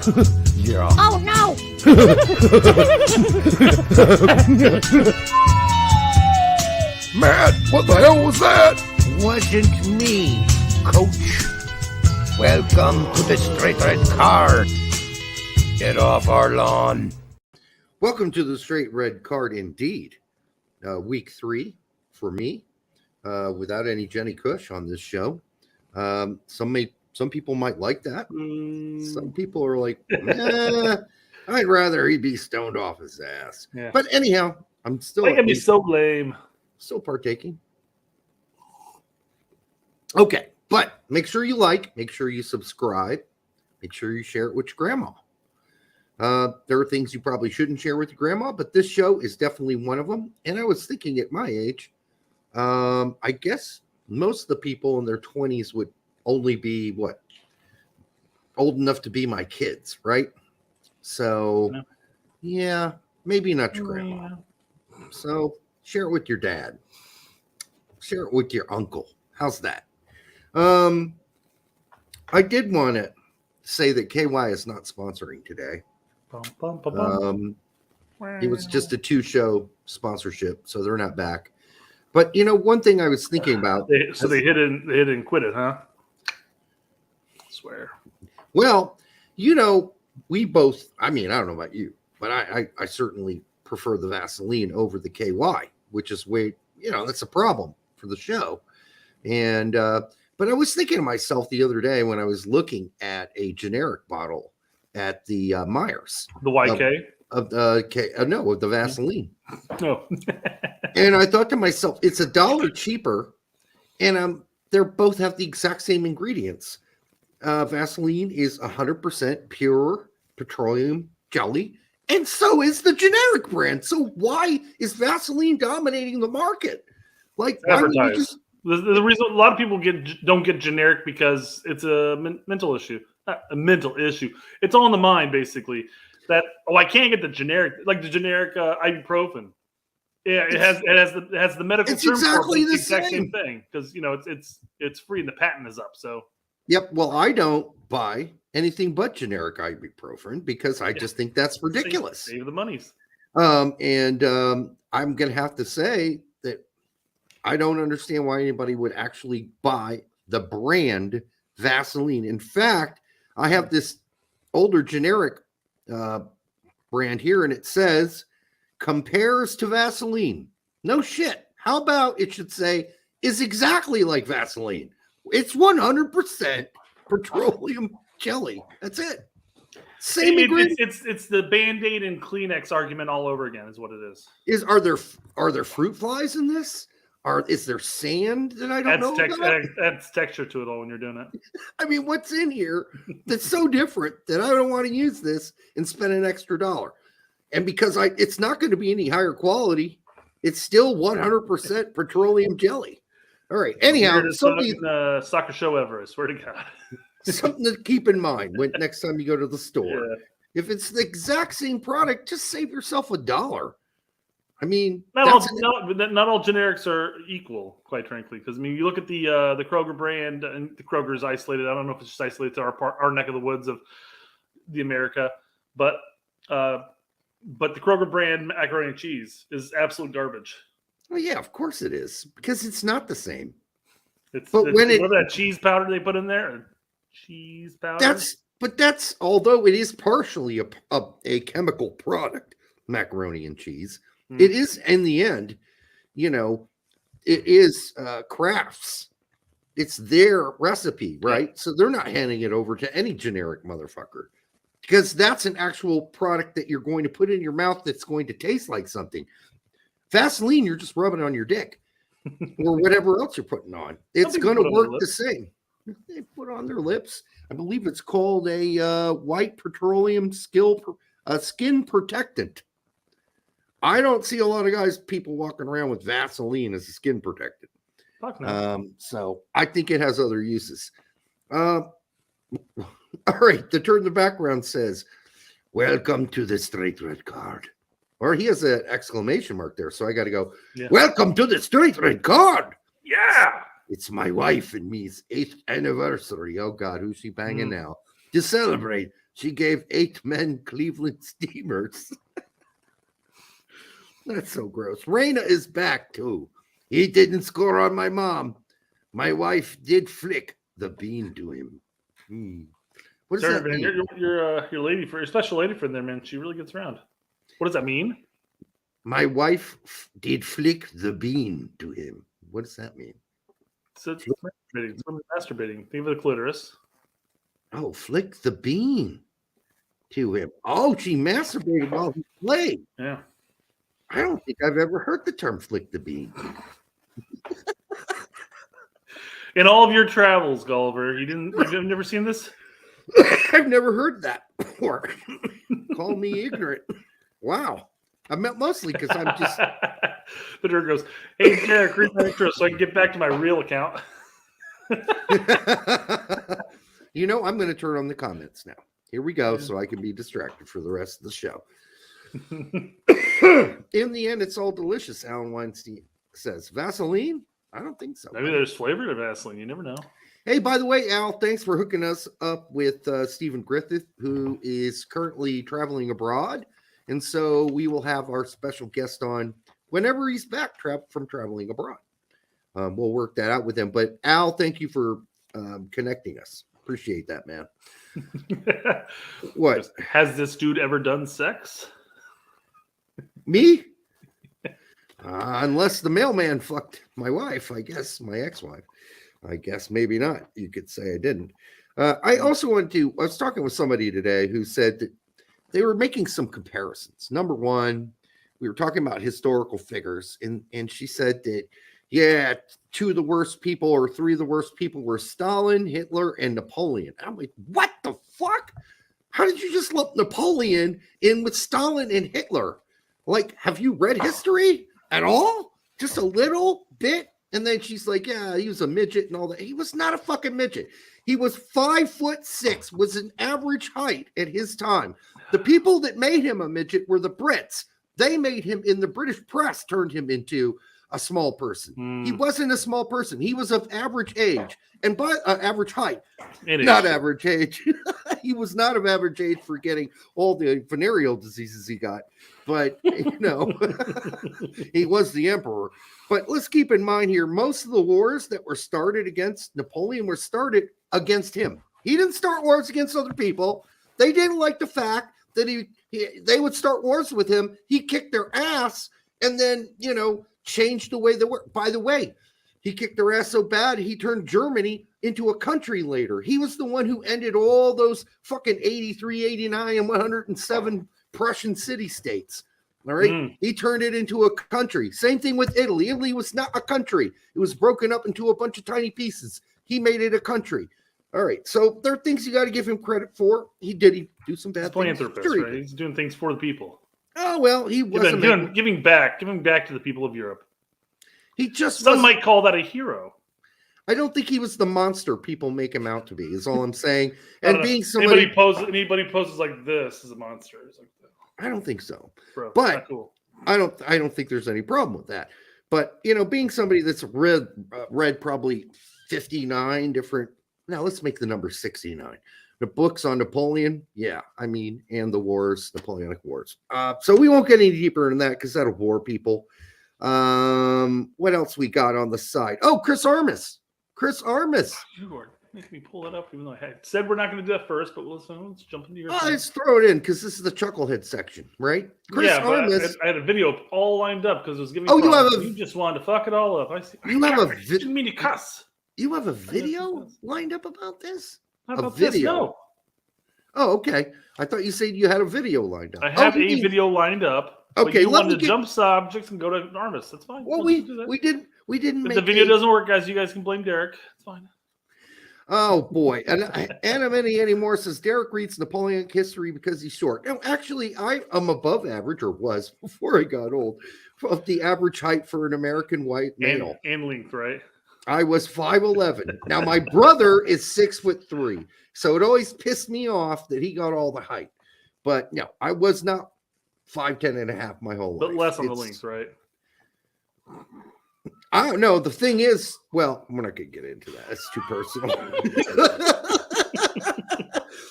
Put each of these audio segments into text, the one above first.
Yeah. Oh no! Matt, what the hell was that? Wasn't me, coach. Welcome to the Straight Red Card. Get off our lawn. Welcome to the Straight Red Card indeed. Week 3 for me, without any Jenny Cush on this show. Some people might like that. Some people are like, I'd rather he be stoned off his ass. Yeah. But anyhow, I'm still That can be so lame. Still partaking. Okay, but make sure you like, make sure you subscribe, make sure you share it with your grandma. There are things you probably shouldn't share with your grandma, but this show is definitely one of them. And I was thinking at my age, I guess most of the people in their 20s would only be old enough to be my kids, right? So yeah, maybe not your grandma. So share it with your dad. Share it with your uncle. How's that? I did want to say that KY is not sponsoring today. It was just a 2-show sponsorship, so they're not back. But one thing I was thinking about. They hit it and quit it, huh? I swear. Well, we both. I mean, I don't know about you, but I certainly prefer the Vaseline over the KY, which is that's a problem for the show. And but I was thinking to myself the other day when I was looking at a generic bottle at the Myers. The YK? Of the Vaseline. No. And I thought to myself, it's $1 cheaper, and they both have the exact same ingredients. Vaseline is 100% pure petroleum jelly, and so is the generic brand. So why is Vaseline dominating the market? Like, why would you just... The reason a lot of people don't get generic because it's a mental issue. Not a mental issue. It's all in the mind, basically. That I can't get the generic, like the generic ibuprofen. Yeah, it has the medical it's term exactly for it, the exact same thing because it's free and the patent is up. So yep. Well, I don't buy anything but generic ibuprofen because I just think that's ridiculous. Save the monies. And I'm gonna have to say that I don't understand why anybody would actually buy the brand Vaseline. In fact, I have this older generic brand here, and it says compares to Vaseline. No shit. How about it should say is exactly like Vaseline? It's 100% petroleum jelly. That's it. Same ingredients. It's the Band-Aid and Kleenex argument all over again, is what it is. Are there fruit flies in this? Is there sand that I don't know about? That's texture to it all when you're doing it. I mean, what's in here that's so different that I don't want to use this and spend an extra $1? And because it's not going to be any higher quality, it's still 100% petroleum jelly. All right. Anyhow, soccer show ever. I swear to God. Something to keep in mind when next time you go to the store. Yeah. If it's the exact same product, just save yourself $1. I mean, not all generics are equal, quite frankly. Because you look at the Kroger brand, and the Kroger is isolated. I don't know if it's just isolated to our neck of the woods of the America, but the Kroger brand macaroni and cheese is absolute garbage. Well, yeah, of course it is because it's not the same. What that cheese powder they put in there? Cheese powder. That's although it is partially a chemical product, macaroni and cheese. It is, in the end, it is Kraft's. It's their recipe, right? Yeah. So they're not handing it over to any generic motherfucker because that's an actual product that you're going to put in your mouth that's going to taste like something. Vaseline, you're just rubbing on your dick or whatever else you're putting on. It's going to work the same. They put on their lips. I believe it's called a white petroleum skin protectant. I don't see a lot of people walking around with Vaseline as a skin protectant. Fuck no. So I think it has other uses. All right. The turn in the background says, welcome to the Straight Red Card. Or he has an exclamation mark there. So I got to go, welcome to the Straight Red Card. Yeah. It's my wife and me's 8th anniversary. Oh, God, who's she banging now? To celebrate, She gave 8 men Cleveland Steamers. That's so gross. Reyna is back too. He didn't score on my mom. My wife did flick the bean to him. What does Sorry, that man, mean? your lady for your special lady friend there, man. She really gets around. What does that mean? My wife did flick the bean to him. What does that mean? It's masturbating. It's masturbating. Think of the clitoris. Oh, flick the bean to him. Oh, she masturbated while he played. Yeah. I don't think I've ever heard the term flick the bean. In all of your travels, Gulliver, you've never seen this? I've never heard that before. Call me ignorant. Wow. I meant mostly because I'm just. The nerd goes, "Hey, Derek, read my intro so I can get back to my real account." You know, I'm going to turn on the comments now. Here we go, so I can be distracted for the rest of the show. In the end, it's all delicious, Alan Weinstein says. Vaseline? I don't think so. Maybe there's flavor to Vaseline. You never know. Hey, by the way, Al, thanks for hooking us up with Stephen Griffith, who is currently traveling abroad. And so we will have our special guest on whenever he's back from traveling abroad. We'll work that out with him. But Al, thank you for connecting us. Appreciate that, man. What? Has this dude ever done sex? Me? Unless the mailman fucked my wife, I guess, my ex-wife. I guess maybe not. You could say I didn't. I also I was talking with somebody today who said that they were making some comparisons. Number one, we were talking about historical figures, and she said that, yeah, 2 of the worst people or 3 of the worst people were Stalin, Hitler, and Napoleon. I'm like, what the fuck? How did you just lump Napoleon in with Stalin and Hitler? Like, have you read history at all? Just a little bit? And then she's like, yeah, he was a midget and all that. He was not a fucking midget. He was 5'6", was an average height at his time. The people that made him a midget were the Brits. They made him, in the British press, turned him into a small person. He wasn't a small person. He was of average age and by average height, not average age. He was not of average age for getting all the venereal diseases he got. But, you know, he was the emperor. But let's keep in mind here, most of the wars that were started against Napoleon were started against him. He didn't start wars against other people. They didn't like the fact that they would start wars with him. He kicked their ass and then, you know, changed the way they were. By the way, he kicked their ass so bad, he turned Germany into a country later. He was the one who ended all those fucking 83, 89, and 107 Prussian city-states. All right. He turned it into a country. Same thing with Italy. Italy was not a country. It was broken up into a bunch of tiny pieces. He made it a country. All right. So there are things you got to give him credit for. He do some bad things. Right? He's doing things for the people. Oh, well, he wasn't giving back to the people of Europe. He just some might call that a hero. I don't think he was the monster people make him out to be, is all I'm saying. And being somebody anybody poses like this is a monster. It's like, I don't think so. Bro, but cool. I don't think there's any problem with that. But, you know, being somebody that's read probably 59 different, now let's make the number 69. The books on Napoleon, yeah, I mean, and the wars, Napoleonic Wars. So we won't get any deeper in that because that'll bore people. What else we got on the side? Oh, Chris Armas. You are making me pull it up, even though I had said we're not going to do that first, but let's jump into your let's throw it in because this is the chucklehead section, right? Chris Armas. I had a video all lined up because it was giving. Oh, you just wanted to fuck it all up. I see. I didn't mean to cuss. You have a video lined up about this? Not about this, no. Oh, okay. I thought you said you had a video lined up. I have a video lined up. Okay, you wanted to jump subjects and go to Armas. That's fine. Well, we didn't. If the video doesn't work, guys, you guys can blame Derek. It's fine. Oh boy, and anymore says Derek reads Napoleonic history because he's short. No, actually, I am above average, or was before I got old, of the average height for an American white male. And length, right? I was 5'11". Now my brother is 6'3", so it always pissed me off that he got all the height. But no, I was not 5'10" and a half my whole life. But less on the length, right? I don't know. The thing is, well, we're not going to get into that. It's too personal.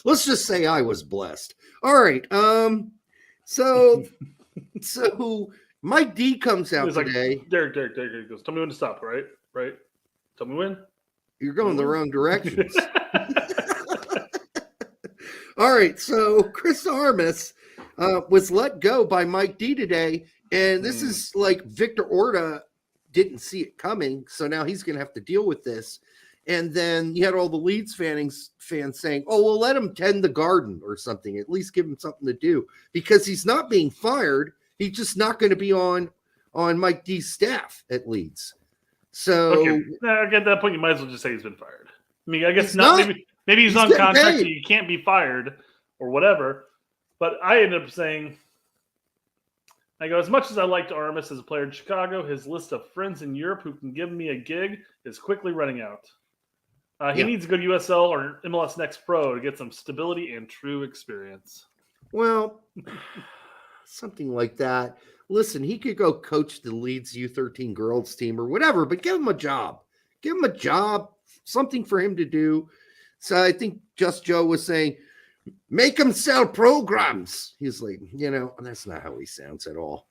Let's just say I was blessed. All right. So Mike D comes out today. Derek goes, tell me when to stop, right? Tell me when. You're going the wrong directions. All right. So Chris Armas was let go by Mike D today. And this is like Victor Orta didn't see it coming. So now he's going to have to deal with this. And then you had all the Leeds fans saying, oh, well, let him tend the garden or something. At least give him something to do. Because he's not being fired. He's just not going to be on Mike D's staff at Leeds. So at that point, you might as well just say he's been fired. I mean, I guess not. Maybe he's on contract, so you can't be fired or whatever. But I ended up saying, I go, as much as I liked Armas as a player in Chicago, his list of friends in Europe who can give me a gig is quickly running out. He needs a good USL or MLS Next Pro to get some stability and true experience. Well, something like that. Listen, he could go coach the Leeds U13 girls team or whatever, but give him a job. Give him a job, something for him to do. So I think Just Joe was saying, make him sell programs. He's like, that's not how he sounds at all.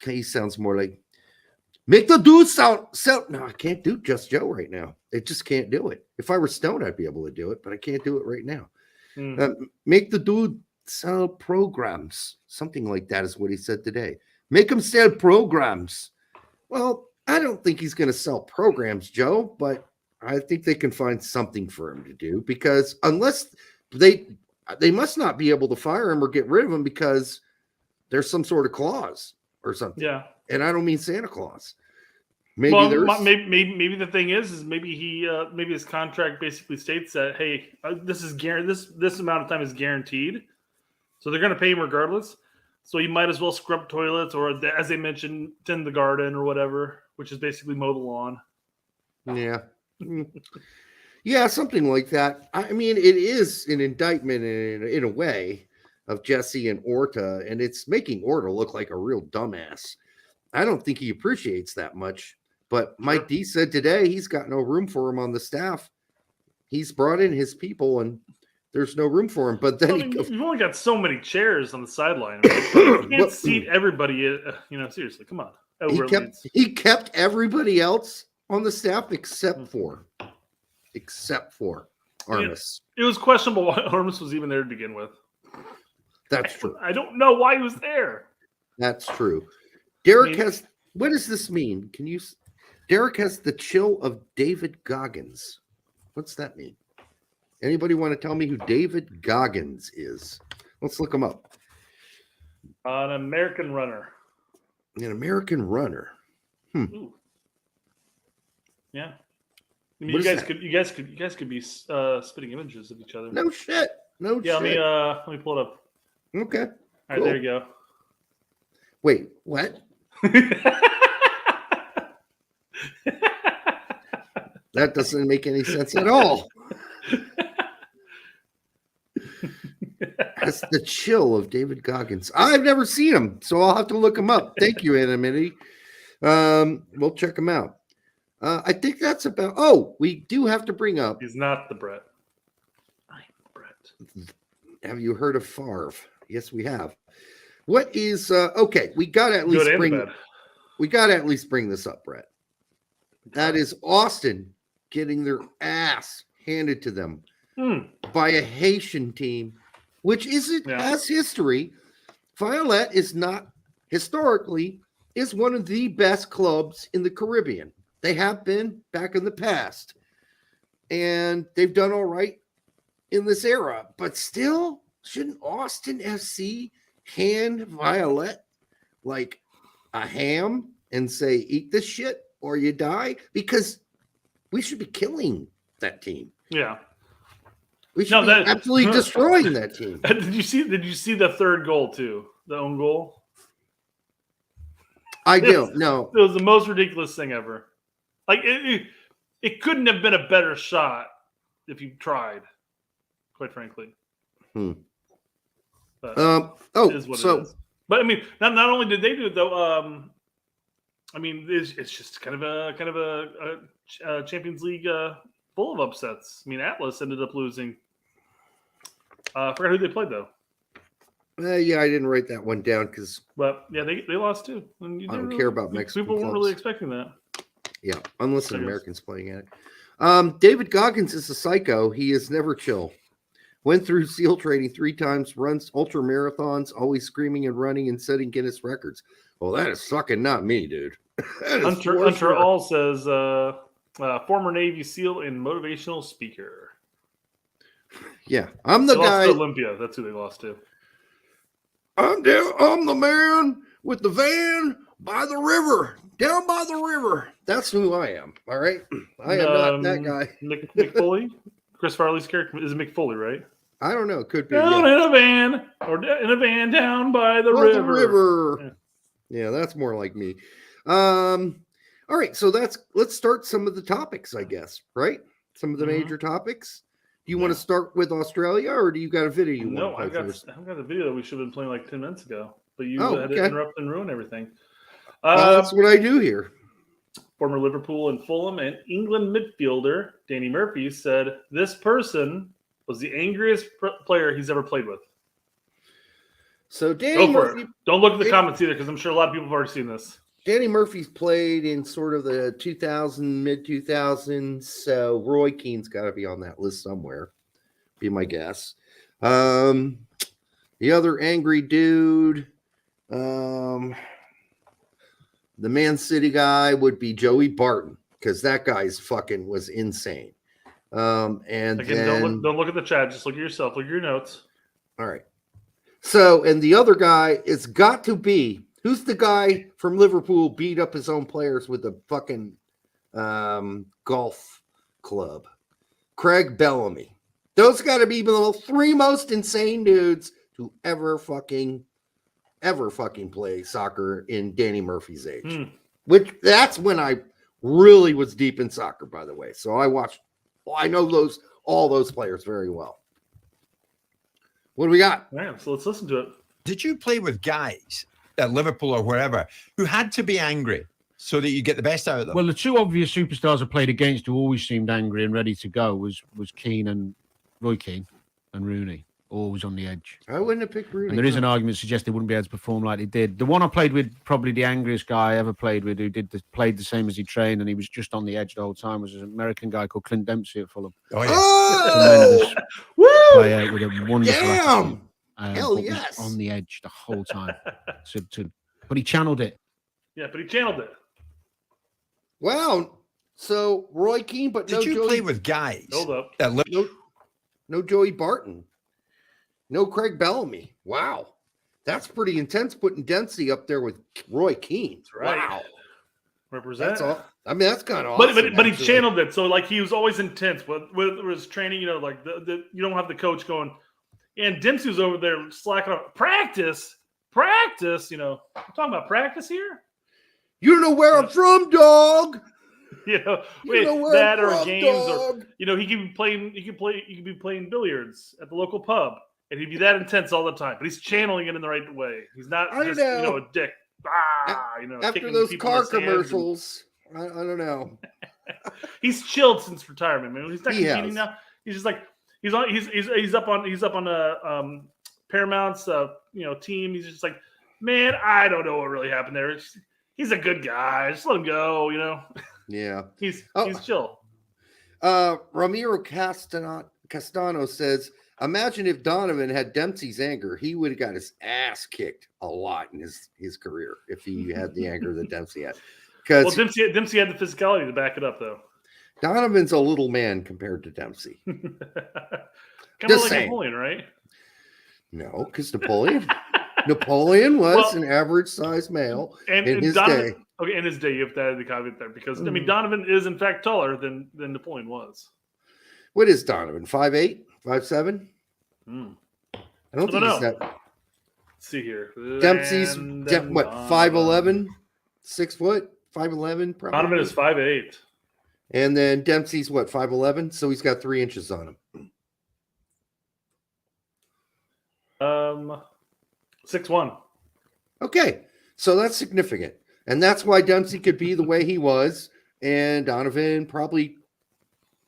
He sounds more like, make the dude sell. No, I can't do Just Joe right now. I just can't do it. If I were stoned, I'd be able to do it, but I can't do it right now. Make the dude sell programs. Something like that is what he said today. Make him sell programs. Well, I don't think he's going to sell programs, Joe, but I think they can find something for him to do, because unless they must not be able to fire him or get rid of him because there's some sort of clause or something. Yeah. And I don't mean Santa Claus. Maybe the thing is maybe maybe his contract basically states that, hey, this amount of time is guaranteed, so they're going to pay him regardless. So you might as well scrub toilets or, as they mentioned, tend the garden or whatever, which is basically mow the lawn. Yeah. Yeah, something like that. I mean, it is an indictment in a way of Jesse and Orta, and it's making Orta look like a real dumbass. I don't think he appreciates that much. But Mike D said today he's got no room for him on the staff. He's brought in his people, and there's no room for him. But then you've only got so many chairs on the sideline. You can't seat everybody. Seriously, come on. He kept everybody else on the staff except for Armas. It was questionable why Armas was even there to begin with. That's true. I don't know why he was there. That's true. Derek has. What does this mean? Derek has the chill of David Goggins. What's that mean? Anybody want to tell me who David Goggins is? Let's look him up. An American runner. An American runner. Ooh. Yeah. I mean, you guys could be spitting images of each other. No shit. Yeah, let me pull it up. Okay. All right, there you go. Wait, what? That doesn't make any sense at all. That's the chill of David Goggins. I've never seen him, so I'll have to look him up. Thank you, Anonymity. We'll check him out. I think that's about. Oh, we do have to bring up. He's not the Brett. I'm the Brett. Have you heard of Favre? Yes, we have. What is okay? We got to at least bring. We got to at least bring this up, Brett. That is Austin getting their ass handed to them by a Haitian team, which has history. Violet is not historically is one of the best clubs in the Caribbean. They have been back in the past, and they've done all right in this era. But still, shouldn't Austin FC hand Violet like a ham and say, eat this shit or you die? Because we should be killing that team. Yeah. We should be absolutely destroying that team. Did you see the third goal too? The own goal? I don't know. It was the most ridiculous thing ever. Like it couldn't have been a better shot if you tried, quite frankly. But it is what it is. But I mean, not only did they do it though. I mean, it's just kind of a Champions League full of upsets. I mean, Atlas ended up losing. I forgot who they played though. Yeah, I didn't write that one down because But yeah, they lost too. I don't care about Mexican People weren't clubs. really expecting that. Yeah, unless an American's playing at it. David Goggins is a psycho. He is never chill. Went through SEAL training 3 times, runs ultra marathons, always screaming and running and setting Guinness records. Well, that is fucking not me, dude. Hunter All says former Navy SEAL and motivational speaker. Yeah, I'm the They guy. lost to Olympia. That's who they lost to. I'm the man with the van by the river, down by the river. That's who I am. All right, I am not that guy. Mick Foley. Chris Farley's character is Mick Foley, right? I don't know. It could be Down in a van, or in a van down by the river. Yeah, that's more like me. All right, so let's start some of the topics, I guess. Right, some of the major topics. Do you want to start with Australia, or do you got a video you No, want to play first? I've got a video that we should have been playing like 10 minutes ago, but you had to interrupt and ruin everything. That's what I do here. Former Liverpool and Fulham and England midfielder Danny Murphy said this person was the angriest player he's ever played with. So Danny Murphy, don't look at the comments either, because I'm sure a lot of people have already seen this. Danny Murphy's played in sort of the mid 2000s, so Roy Keane's got to be on that list somewhere. Be my guess. The other angry dude, the Man City guy would be Joey Barton, because that guy's fucking was insane. And again, don't look at the chat. Just look at yourself. Look at your notes. All right. So, and the other guy, it's got to be, who's the guy from Liverpool beat up his own players with the fucking golf club? Craig Bellamy. Those got to be the 3 most insane dudes to ever fucking play soccer in Danny Murphy's age. Which that's when I really was deep in soccer, by the way. So I know all those players very well. What do we got? All right, so let's listen to it. Did you play with guys at Liverpool or wherever who had to be angry so that you get the best out of them? Well, the 2 obvious superstars I played against who always seemed angry and ready to go was Keane and Roy Keane and Rooney, always on the edge. I wouldn't have picked Rooney. And there is an argument to suggest they wouldn't be able to perform like they did. The one I played with, probably the angriest guy I ever played with, who played the same as he trained, and he was just on the edge the whole time, was an American guy called Clint Dempsey at Fulham. Oh, yeah. Oh! Woo! Player with a wonderful Damn! attitude. Hell but yes! was on the edge the whole time. But he channeled it. Yeah, but he channeled it. Wow. So Roy Keane, but Did you play with guys? Hold up. At Liverpool? No Joey Barton. No Craig Bellamy. Wow. That's pretty intense putting Dempsey up there with Roy Keane. Right. Wow. Represent. That's all. I mean, that's kind of awesome. But he channeled it. So like he was always intense with his training, like you don't have the coach going, and Dempsey was over there slacking off. Practice. I'm talking about practice here. You don't know where I'm from, dog. That or games, dog. Or he could be playing billiards at the local pub, and he'd be that intense all the time. But he's channeling it in the right way. He's not just a dick. After those car commercials, I don't know. He's chilled since retirement, man. He's not competing now. He's just like he's up on a Paramount's team. He's just like, man, I don't know what really happened there. He's a good guy. Just let him go, Yeah. He's chill. Ramiro Castano says, imagine if Donovan had Dempsey's anger. He would have got his ass kicked a lot in his career if he had the anger that Dempsey had. Well, Dempsey had the physicality to back it up, though. Donovan's a little man compared to Dempsey. Kind of like Napoleon, right? No, because Napoleon was an average-sized male in his day. Okay, in his day, you have to add the caveat there because Donovan is in fact taller than Napoleon was. What is Donovan? 5'8", 5'7"? I don't think he's that. Let's see here. Dempsey's 5'11", 6 foot, 5'11", probably. Donovan is 5'8". And then Dempsey's 5'11", so he's got 3 inches on him. 6'1". Okay, so that's significant. And that's why Dempsey could be the way he was. And Donovan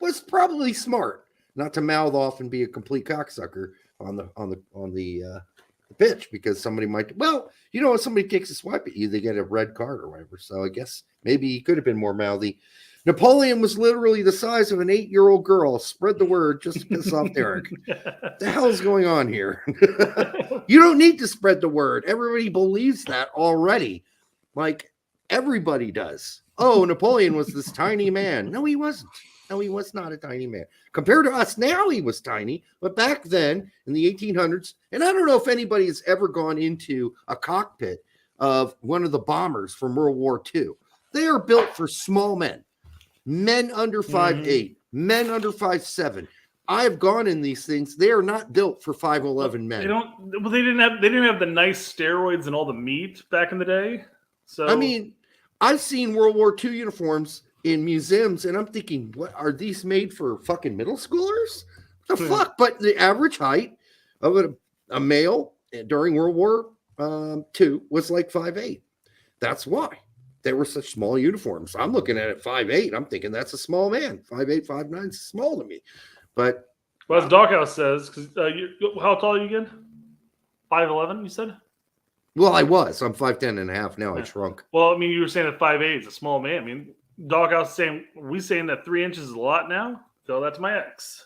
was probably smart not to mouth off and be a complete cocksucker on the pitch because somebody might. Well, if somebody takes a swipe at you, they get a red card or whatever. So I guess maybe he could have been more mouthy. Napoleon was literally the size of an 8-year-old girl. Spread the word just to piss off Derek. What the hell is going on here? You don't need to spread the word. Everybody believes that already. Like everybody does. Oh, Napoleon was this tiny man. No, he wasn't. No, he was not a tiny man. Compared to us now, he was tiny. But back then in the 1800s, and I don't know if anybody has ever gone into a cockpit of one of the bombers from World War II. They are built for small men. Men under 5'8", men under 5'7". I have gone in these things. They are not built for 5'11" men. They didn't have the nice steroids and all the meat back in the day. So I mean, I've seen World War II uniforms in museums, and I'm thinking, what are these made for? Fucking middle schoolers? The fuck? But the average height of a male during World War II was like 5'8". That's why. They were such small uniforms. I'm looking at it 5'8". I'm thinking that's a small man. 5'8", 5'9" is small to me. But as Doghouse says, because how tall are you again? 5'11", you said? Well, I was. I'm 5'10" and a half now. I shrunk. Well, I mean, you were saying that 5'8" is a small man. I mean, Doghouse saying, are we saying that 3 inches is a lot now? Tell that to my ex.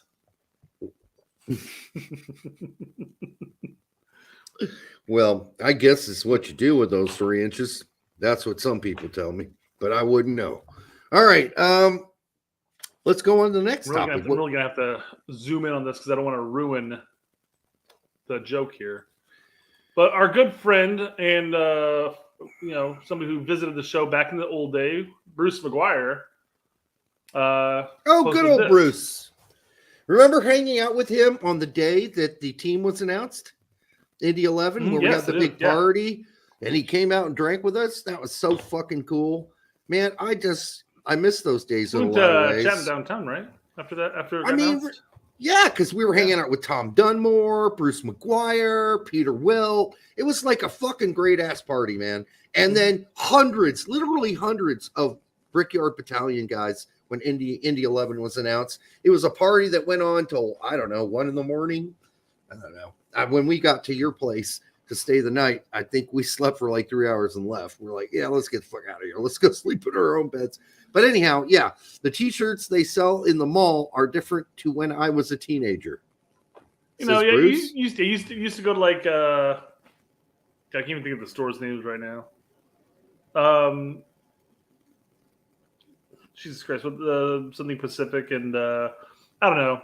Well, I guess it's what you do with those 3 inches. That's what some people tell me, but I wouldn't know. All right. Let's go on to the next topic. I'm really going to have to zoom in on this because I don't want to ruin the joke here. But our good friend and, somebody who visited the show back in the old day, Bruce McGuire. Good old Bruce. Remember hanging out with him on the day that the team was announced? Indy 11, where we had the big party. And he came out and drank with us. That was so fucking cool, man. I miss those days in a lot of ways. Chatting downtown, right? After it got announced? Yeah, because we were hanging out with Tom Dunmore, Bruce McGuire, Peter Wilt. It was like a fucking great ass party, man. And then literally hundreds of Brickyard Battalion guys when Indy 11 was announced. It was a party that went on till 1 a.m. I don't know. When we got to your place to stay the night, I think we slept for like 3 hours and left. We're like, yeah, let's get the fuck out of here. Let's go sleep in our own beds. But anyhow, yeah, the t-shirts they sell in the mall are different to when I was a teenager. You used to go to like I can't even think of the store's names right now. Jesus Christ, with something Pacific and I don't know.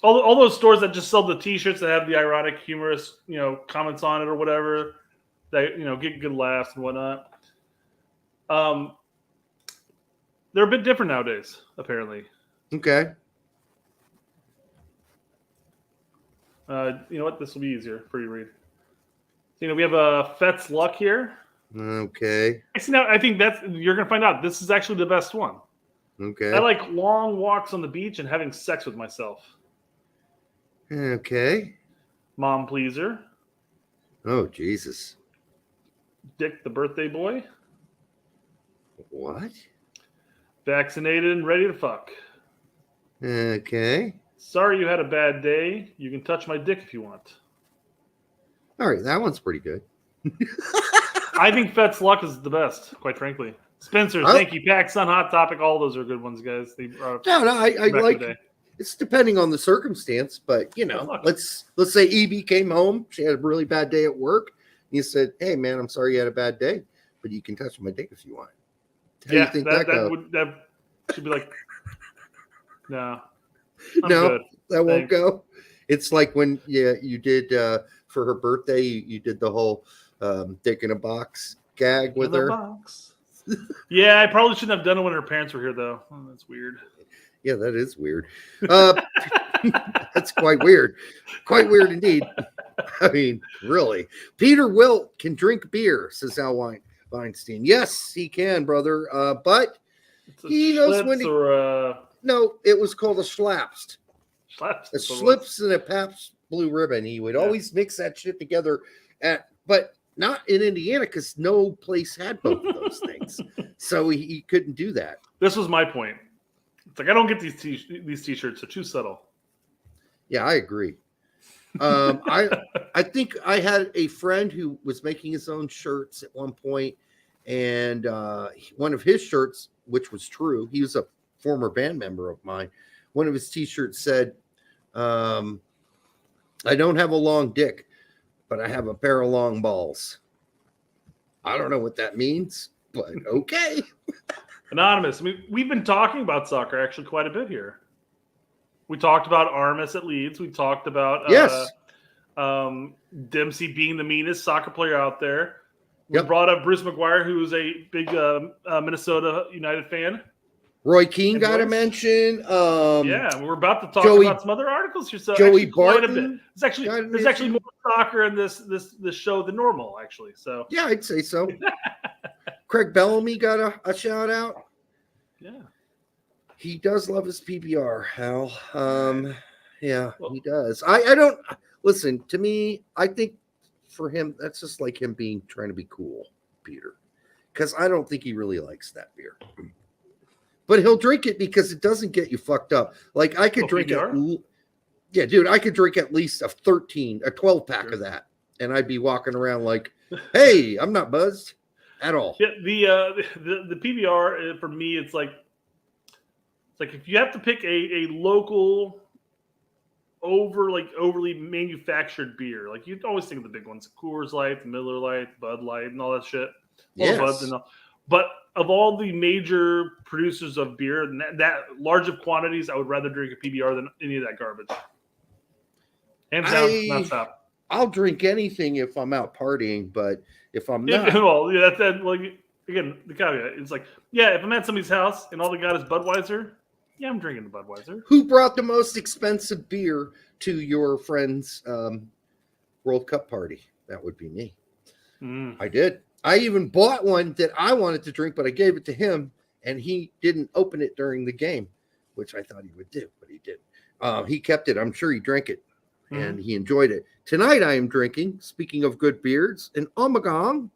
All those stores that just sell the T-shirts that have the ironic, humorous, comments on it or whatever, that get good laughs and whatnot. They're a bit different nowadays, apparently. Okay. You know what? This will be easier for you to read. So, we have a Fet's Luck here. Okay. I think you're gonna find out. This is actually the best one. Okay. I like long walks on the beach and having sex with myself. Okay. Mom pleaser. Oh, Jesus. Dick the birthday boy. What? Vaccinated and ready to fuck. Okay. Sorry you had a bad day. You can touch my dick if you want. All right, that one's pretty good. I think Fet's Luck is the best, quite frankly. Spencer, thank you. Pack Sun, Hot Topic, all those are good ones, guys. I like it. It's depending on the circumstance, but let's say EB came home. She had a really bad day at work. And you said, "Hey, man, I'm sorry you had a bad day, but you can touch my dick if you want." How do you think that should be like, no, good. That won't go. It's like when you did for her birthday, you did the whole dick in a box gag with her. Box. Yeah, I probably shouldn't have done it when her parents were here, though. Oh, that's weird. Yeah, that is weird. That's quite weird. Quite weird indeed. I mean, really. Peter Wilt can drink beer, says Al Weinstein. Yes, he can, brother. But he knows when to... No, it was called a Schlapst. Schlapst. A Schlips and a Pabst Blue Ribbon. He would always mix that shit together. But not in Indiana because no place had both of those things. So he couldn't do that. This was my point. It's like, I don't get these t-shirts. They're too subtle. Yeah, I agree. I think I had a friend who was making his own shirts at one point, and one of his shirts, which was true, he was a former band member of mine. One of his T-shirts said, "I don't have a long dick, but I have a pair of long balls." I don't know what that means, but okay. Anonymous. I mean, we've been talking about soccer actually quite a bit here. We talked about Armis at Leeds. We talked about Yes. Dempsey being the meanest soccer player out there. We Yep. brought up Bruce McGuire, who's a big Minnesota United fan. Roy Keane got a Anyways. mention. Yeah, we're about to talk Joey- about some other articles here. So Joey actually quite a bit. Barton got a There's actually mention. more soccer in this show than normal, actually. So Yeah, I'd say so. Craig Bellamy got a shout out. yeah. He does love his PBR, Hal. Yeah, Well- he does. I don't listen to me. I think for him, that's just like him trying to be cool, Peter, because I don't think he really likes that beer. But he'll drink it because it doesn't get you fucked up. Like I could Oh, drink PBR? yeah, dude, I could drink at least a 12 pack of that, and I'd be walking around like, hey, I'm not buzzed at all. Yeah, the PBR for me, it's like if you have to pick a local overly manufactured beer, like you always think of the big ones, Coors Light, Miller Lite, Bud Light, and all that shit. All the Buds Yes. and all. But of all the major producers of beer, and that large of quantities, I would rather drink a PBR than any of that garbage. Hands down, not stop. I'll drink anything if I'm out partying, but if I'm not, Well, yeah, that's like again the caveat. It's like, yeah, if I'm at somebody's house and all they got is Budweiser, yeah, I'm drinking the Budweiser. who brought the most expensive beer to your friend's World Cup party? That would be me. Mm. I did. I even bought one that I wanted to drink, but I gave it to him, and he didn't open it during the game, which I thought he would do, but he didn't. He kept it. I'm sure he drank it, and he enjoyed it. Tonight I am drinking, speaking of good beers, an Ommegang,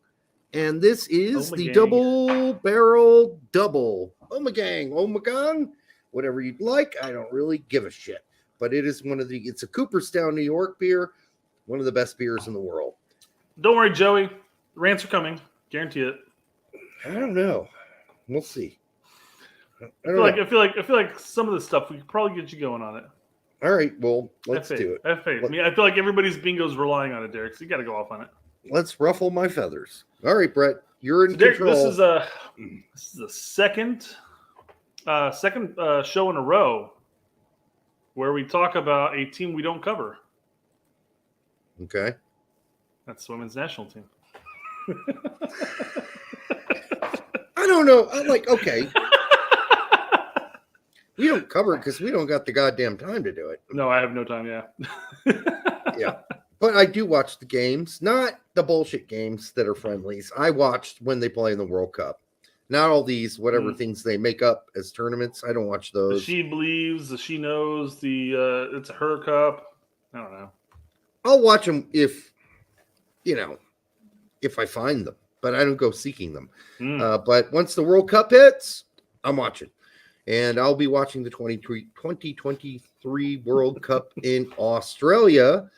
and this is the Ommegang. double barrel double. Ommegang, whatever you'd like. I don't really give a shit, but it is it's a Cooperstown, New York beer, one of the best beers in the world. Don't worry, Joey. The rants are coming. Guarantee it. I don't know. We'll see. I I feel like some of the stuff we could probably get you going on it. All right, well, let's Have faith. do it. Have faith. I mean, I feel like everybody's bingo is relying on it, Derek. So you got to go off on it. Let's ruffle my feathers. All right, Brett, you're in Derek, control. this is the second show in a row where we talk about a team we don't cover. Okay. That's the women's national team. I don't know. I'm like, okay. We don't cover it because we don't got the goddamn time to do it. No, I have no time. Yeah. Yeah. But I do watch the games, not the bullshit games that are friendlies. I watched when they play in the World Cup. Not all these whatever things they make up as tournaments. I don't watch those. She believes, she knows it's her cup. I don't know. I'll watch them if I find them, but I don't go seeking them. But once the World Cup hits, I'm watching. And I'll be watching the 2023 World Cup in Australia.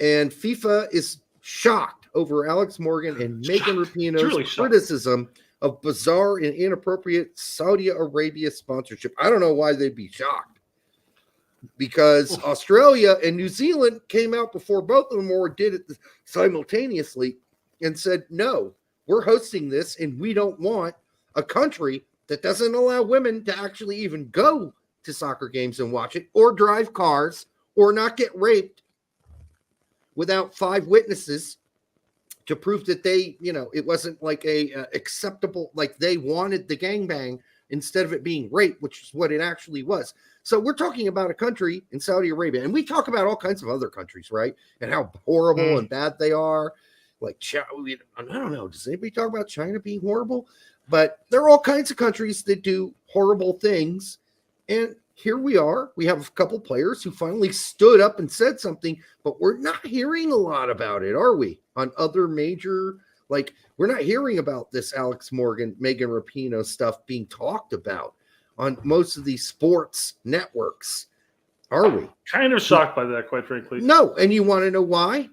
And FIFA is shocked over Alex Morgan and Megan Rapinoe's Truly shocked. criticism of bizarre and inappropriate Saudi Arabia sponsorship. I don't know why they'd be shocked. Because Australia and New Zealand came out before both of them or did it simultaneously and said, no, we're hosting this and we don't want a country that doesn't allow women to actually even go to soccer games and watch it or drive cars or not get raped without 5 witnesses to prove that they, it wasn't like a acceptable, like they wanted the gangbang instead of it being rape, which is what it actually was. So we're talking about a country in Saudi Arabia, and we talk about all kinds of other countries, right? And how horrible and bad they are. Like, I don't know. Does anybody talk about China being horrible? But there are all kinds of countries that do horrible things. And here we are. We have a couple players who finally stood up and said something, but we're not hearing a lot about it, are we? On other major, like, we're not hearing about this Alex Morgan, Megan Rapinoe stuff being talked about on most of these sports networks. Are we? Kind of shocked by that, quite frankly. No. And you want to know why? Why?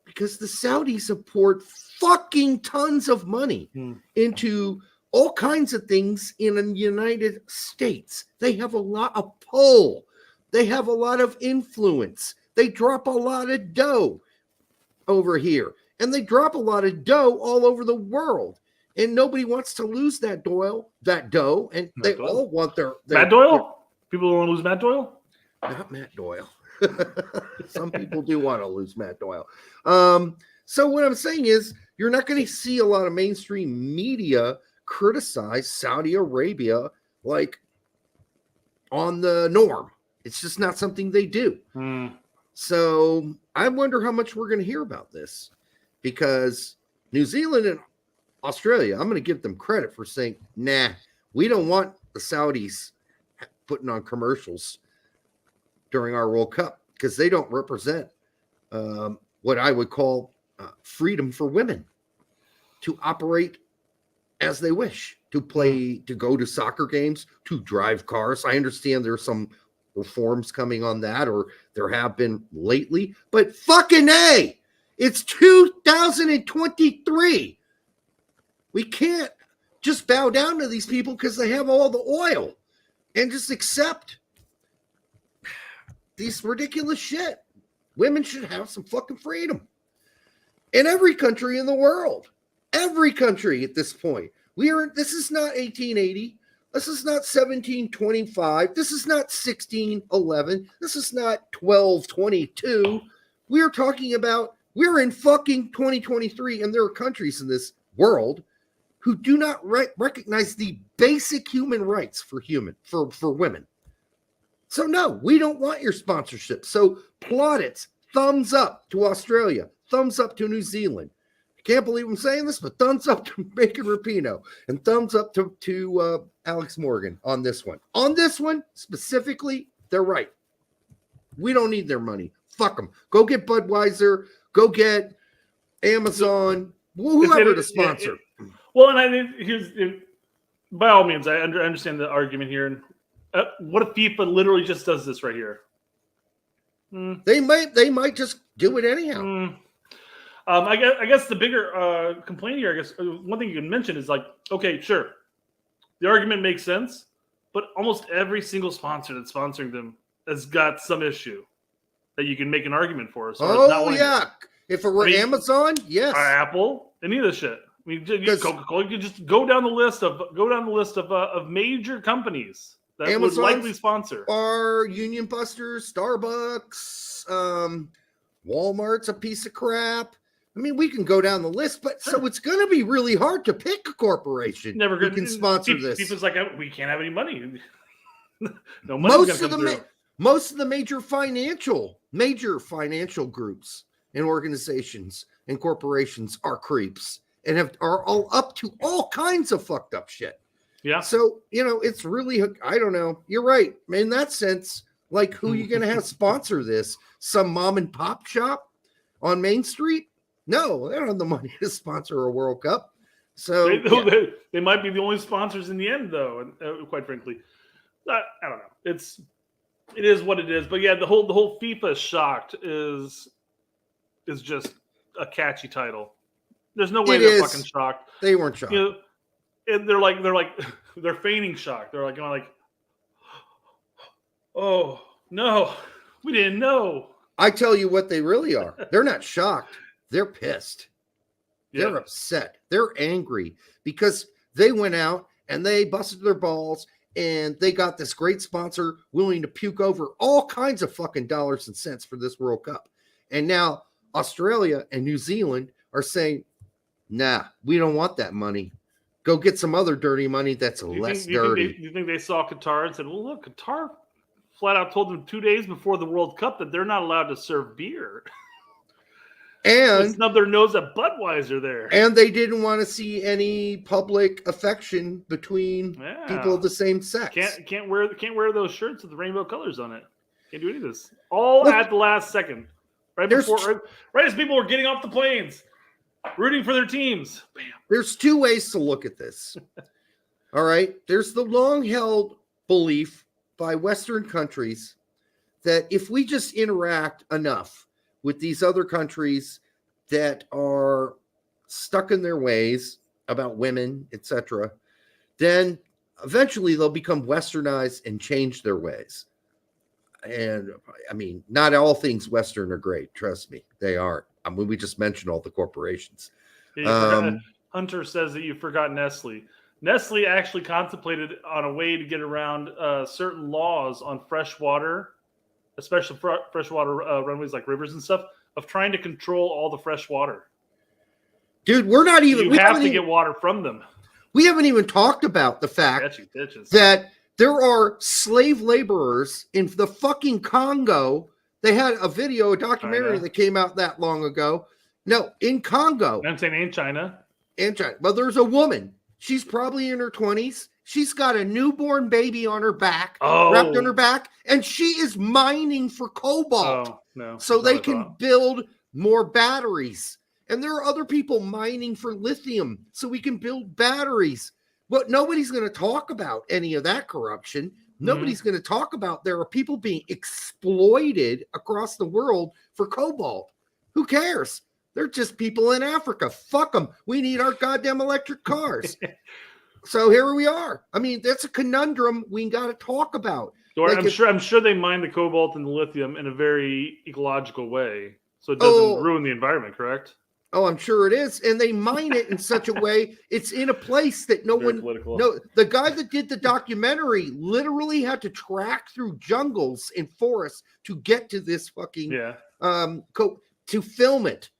Because the Saudis have poured fucking tons of money into all kinds of things in the United States. They have a lot of pull. They have a lot of influence. They drop a lot of dough over here. And they drop a lot of dough all over the world. And nobody wants to lose that dough. And they all want their Matt Doyle? People don't want to lose Matt Doyle? Not Matt Doyle. Some people do want to lose Matt Doyle. So what I'm saying is you're not going to see a lot of mainstream media criticize Saudi Arabia like on the norm. It's just not something they do. So I wonder how much we're going to hear about this, because New Zealand and Australia, I'm going to give them credit for saying, nah, we don't want the Saudis putting on commercials during our World Cup, because they don't represent what I would call freedom for women to operate as they wish, to play, to go to soccer games, to drive cars. I understand there's some reforms coming on that, or there have been lately, but fucking A, it's 2023. We can't just bow down to these people because they have all the oil and just accept these ridiculous shit. Women should have some fucking freedom in every country in the world. Every country at this point. This is not 1880. This is not 1725. This is not 1611. This is not 1222. We're talking about, we're in fucking 2023, and there are countries in this world who do not recognize the basic human rights for women. So no, we don't want your sponsorship. So plaudits, thumbs up to Australia, thumbs up to New Zealand. I can't believe I'm saying this, but thumbs up to Megan Rapinoe, and thumbs up to Alex Morgan on this one. On this one specifically, they're right. We don't need their money. Fuck them. Go get Budweiser. Go get Amazon. Whoever to sponsor. Well, and by all means, I understand the argument here. And what if FIFA literally just does this right here? They might just do it anyhow. I guess the bigger complaint here, I guess one thing you can mention is like, okay, sure, the argument makes sense, but almost every single sponsor that's sponsoring them has got some issue that you can make an argument for. If it were Amazon, yes, or Apple, any of this shit. I mean, Coca-Cola. You could just go down the list of major companies that Amazon's would likely sponsor. Are Union Busters, Starbucks, Walmart's a piece of crap. I mean, we can go down the list, but so it's going to be really hard to pick a corporation who can sponsor this. People's like, we can't have any money. No money. Most of the major financial groups and organizations and corporations are creeps and are all up to all kinds of fucked up shit. Yeah. So, it's really, I don't know. You're right. In that sense, like, who are you going to have sponsor this? Some mom and pop shop on Main Street? No, they don't have the money to sponsor a World Cup. So they might be the only sponsors in the end, though. Quite frankly, I don't know. It is what it is. But yeah, the whole FIFA shocked is just a catchy title. There's no way they're fucking shocked. They weren't shocked. And they're feigning shock. They're like going like, oh no, we didn't know. I tell you what they really are. They're not shocked. They're pissed. Yeah. They're upset. They're angry because they went out and they busted their balls and they got this great sponsor willing to puke over all kinds of fucking dollars and cents for this World Cup. And now Australia and New Zealand are saying, nah, we don't want that money. Go get some other dirty money that's less dirty. You think they saw Qatar and said, well, look, Qatar flat out told them 2 days before the World Cup that they're not allowed to serve beer. And snub their nose at Budweiser there. And they didn't want to see any public affection between people of the same sex. Can't wear those shirts with the rainbow colors on it. Can't do any of this. All at the last second. Right as people were getting off the planes, rooting for their teams. Bam. There's two ways to look at this. All right. There's the long-held belief by Western countries that if we just interact enough with these other countries that are stuck in their ways about women, etc., then eventually they'll become westernized and change their ways. And I mean, not all things Western are great. Trust me, they aren't. I mean, we just mentioned all the corporations. Hunter says that you forgot Nestle. Nestle actually contemplated on a way to get around certain laws on freshwater, especially freshwater runways like rivers and stuff, of trying to control all the fresh water. Dude, we're not even. You have to get water from them. We haven't even talked about the fact that there are slave laborers in the fucking Congo. They had a documentary that came out that long ago. No, in Congo. I'm saying in China. In China. But there's a woman. She's probably in her 20s. She's got a newborn baby on her back, wrapped on her back, and she is mining for cobalt so they can build more batteries. And there are other people mining for lithium so we can build batteries. But nobody's going to talk about any of that corruption. Nobody's going to talk about there are people being exploited across the world for cobalt. Who cares? They're just people in Africa. Fuck them. We need our goddamn electric cars. So here we are. I mean, that's a conundrum we got to talk about. I'm sure they mine the cobalt and the lithium in a very ecological way, so it doesn't ruin the environment. Correct? Oh, I'm sure it is. And they mine it in such a way it's in a place that no one no. The guy that did the documentary literally had to track through jungles and forests to get to this fucking to film it.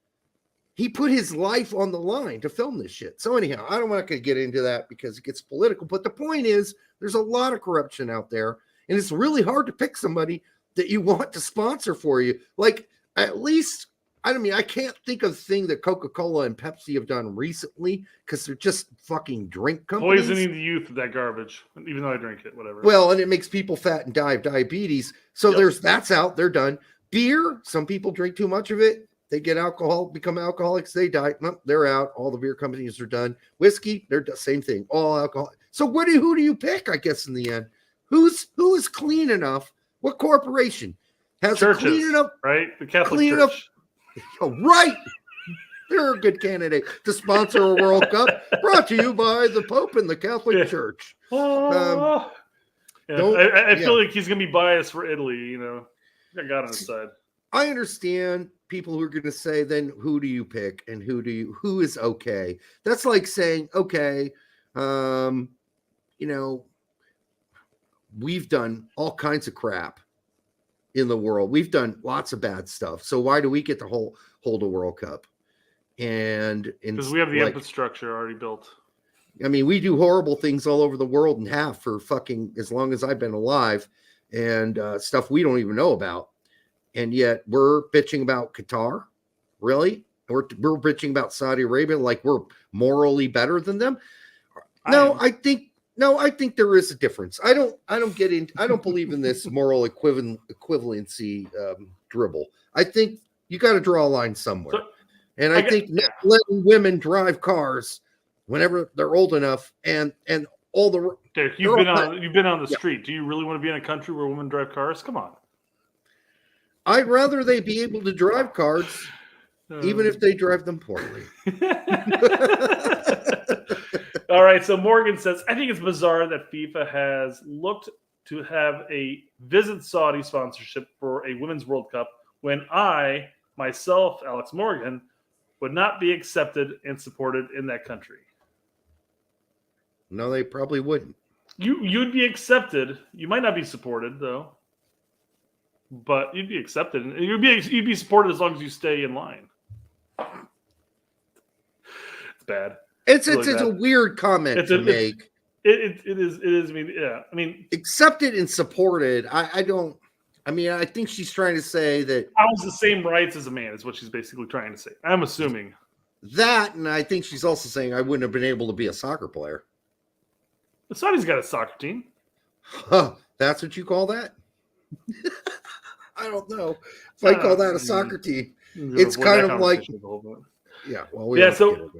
He put his life on the line to film this shit. So anyhow, I'm not going to get into that because it gets political. But the point is, there's a lot of corruption out there, and it's really hard to pick somebody that you want to sponsor for you. Like, at least, I can't think of the thing that Coca-Cola and Pepsi have done recently because they're just fucking drink companies. Poisoning the youth with that garbage, even though I drink it, whatever. Well, and it makes people fat and die of diabetes. So that's out. They're done. Beer, some people drink too much of it. They get alcohol, become alcoholics. They die. No, they're out. All the beer companies are done. Whiskey, they're the same thing. All alcohol. So who do you pick? I guess in the end, who is clean enough? What corporation has Churches, a clean enough? Right, the Catholic Church. Enough, right. They're a good candidate to sponsor a World Cup. Brought to you by the Pope and the Catholic Church. I feel like he's going to be biased for Italy. You know, I got on his side. I understand people who are going to say, then who do you pick and who is okay? That's like saying, okay, we've done all kinds of crap in the world. We've done lots of bad stuff. So why do we get to hold a World Cup? And because we have the infrastructure already built. I mean, we do horrible things all over the world and have for fucking as long as I've been alive, and stuff we don't even know about. And yet we're bitching about Qatar. Really? We're bitching about Saudi Arabia like we're morally better than them. I think there is a difference. I don't believe in this moral equivalency dribble. I think you got to draw a line somewhere. I think letting women drive cars whenever they're old enough and all the Derek, you've been on the street. Do you really want to be in a country where women drive cars? Come on. I'd rather they be able to drive cars, even if they drive them poorly. All right. So Morgan says, I think it's bizarre that FIFA has looked to have a Visit Saudi sponsorship for a Women's World Cup when I, myself, Alex Morgan, would not be accepted and supported in that country. No, they probably wouldn't. You'd be accepted. You might not be supported, though. But you'd be accepted, and you'd be supported as long as you stay in line. It's bad. It's a weird comment to make. It is. I mean, accepted and supported. I think she's trying to say that I was the same rights as a man is what she's basically trying to say. I'm assuming that, and I think she's also saying I wouldn't have been able to be a soccer player. The Saudi's got a soccer team. Huh, that's what you call that? I don't know if I call that a soccer team. It's kind of like, So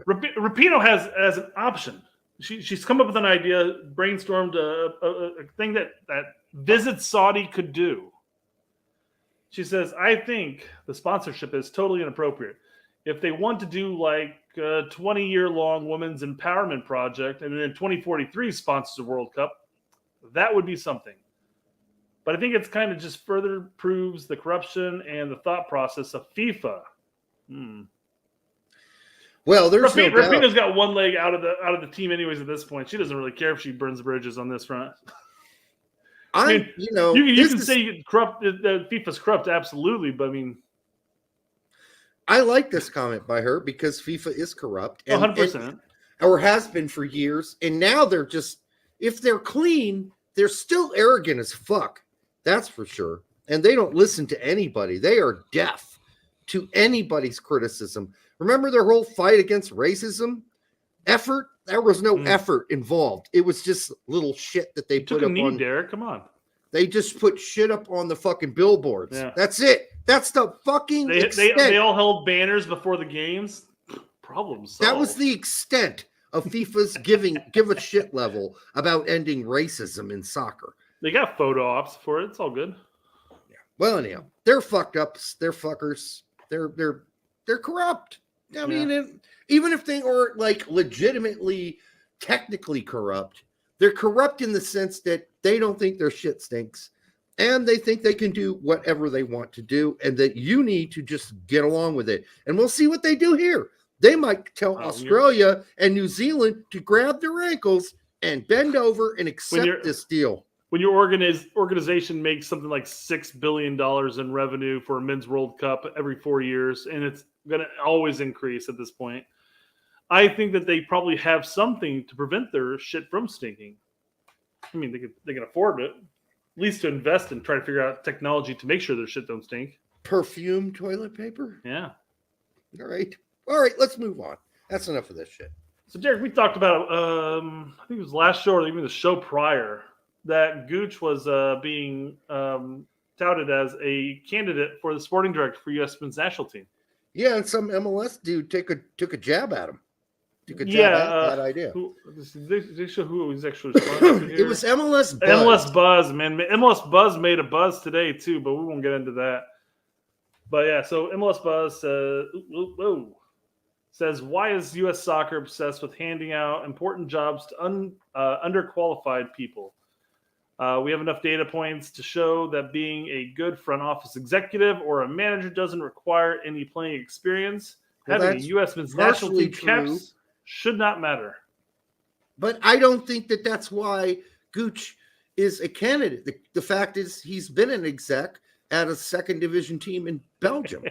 Rapinoe has an option. She's come up with an idea, brainstormed a thing that Visit Saudi could do. She says, I think the sponsorship is totally inappropriate. If they want to do like a 20-year-long women's empowerment project and then in 2043 sponsors a World Cup, that would be something. But I think it's kind of just further proves the corruption and the thought process of FIFA. Well, there's no doubt. Rapinoe's got one leg out of the team anyways at this point. She doesn't really care if she burns bridges on this front. I mean, you can say corrupt. FIFA's corrupt, absolutely, but I mean, I like this comment by her because FIFA is corrupt, 100%, or has been for years, and now they're just, if they're clean, they're still arrogant as fuck. That's for sure, and they don't listen to anybody. They are deaf to anybody's criticism. Remember their whole fight against racism? Effort? There was no effort involved. It was just little shit that they put up on. Derek, come on. They just put shit up on the fucking billboards. Yeah. That's it. That's the fucking extent. They all held banners before the games. Problem solved. That was the extent of FIFA's give a shit level about ending racism in soccer. They got photo ops for it. It's all good. Yeah. Well, anyhow, they're fucked ups. They're fuckers. They're corrupt. I mean, even if they aren't like legitimately, technically corrupt, they're corrupt in the sense that they don't think their shit stinks, and they think they can do whatever they want to do, and that you need to just get along with it. And we'll see what they do here. They might tell Australia and New Zealand to grab their ankles and bend over and accept this deal. When your organization makes something like $6 billion in revenue for a men's World Cup every 4 years, and it's going to always increase at this point, I think that they probably have something to prevent their shit from stinking. I mean, they can afford it, at least to invest and try to figure out technology to make sure their shit don't stink. Perfume toilet paper? Yeah. All right, let's move on. That's enough of this shit. So, Derek, we talked about, I think it was last show or even the show prior, that Gooch was being touted as a candidate for the sporting director for U.S. men's national team. Yeah, and some MLS dude took a jab at him. Took a jab at that idea. They show who was actually responding to here. It was MLS Buzz. MLS Buzz, man. MLS Buzz made a buzz today, too, but we won't get into that. But, yeah, so MLS Buzz says, why is U.S. soccer obsessed with handing out important jobs to underqualified people? We have enough data points to show that being a good front office executive or a manager doesn't require any playing experience. Well, having a U.S. men's national team caps should not matter. But I don't think that that's why Gooch is a candidate. The fact is he's been an exec at a second division team in Belgium.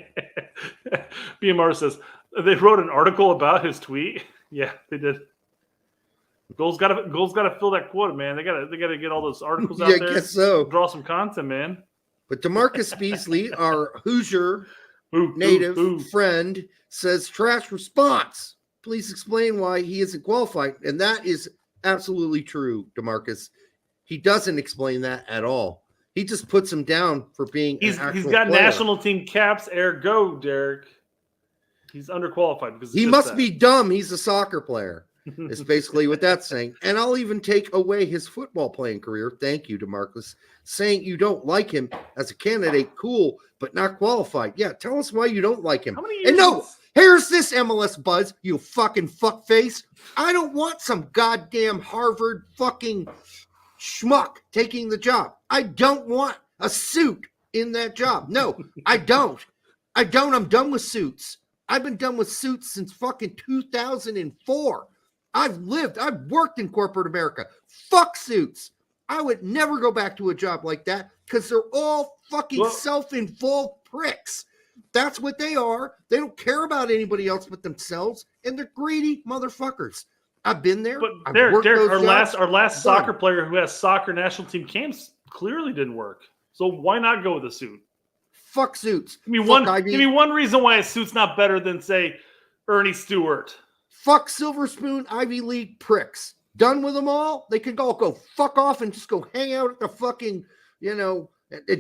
BMR says, they wrote an article about his tweet. Yeah, they did. Goals got to fill that quota, man. They got to get all those articles out there. I guess so. Draw some content, man. But DeMarcus Beasley, our Hoosier native friend, says trash response. Please explain why he isn't qualified. And that is absolutely true, DeMarcus. He doesn't explain that at all. He just puts him down for being he's got player. national team caps, ergo, Derek. He's underqualified because he must be dumb. He's a soccer player. Is basically what that's saying. And I'll even take away his football playing career. Thank you, DeMarcus. Saying you don't like him as a candidate, cool, but not qualified. Yeah, tell us why you don't like him. And no, here's this MLS Buzz, you fucking fuckface. I don't want some goddamn Harvard fucking schmuck taking the job. I don't want a suit in that job. No, I don't. I'm done with suits. I've been done with suits since fucking 2004. I've worked in corporate America. Fuck suits. I would never go back to a job like that because they're all fucking self-involved pricks. That's what they are. They don't care about anybody else but themselves, and they're greedy motherfuckers. I've been there. But Derek, our last soccer player who has soccer national team camps clearly didn't work. So why not go with a suit? Fuck suits. Give me one reason why a suit's not better than, say, Ernie Stewart. Fuck Silver Spoon Ivy League pricks. Done with them all? They could all go fuck off and just go hang out at the fucking, and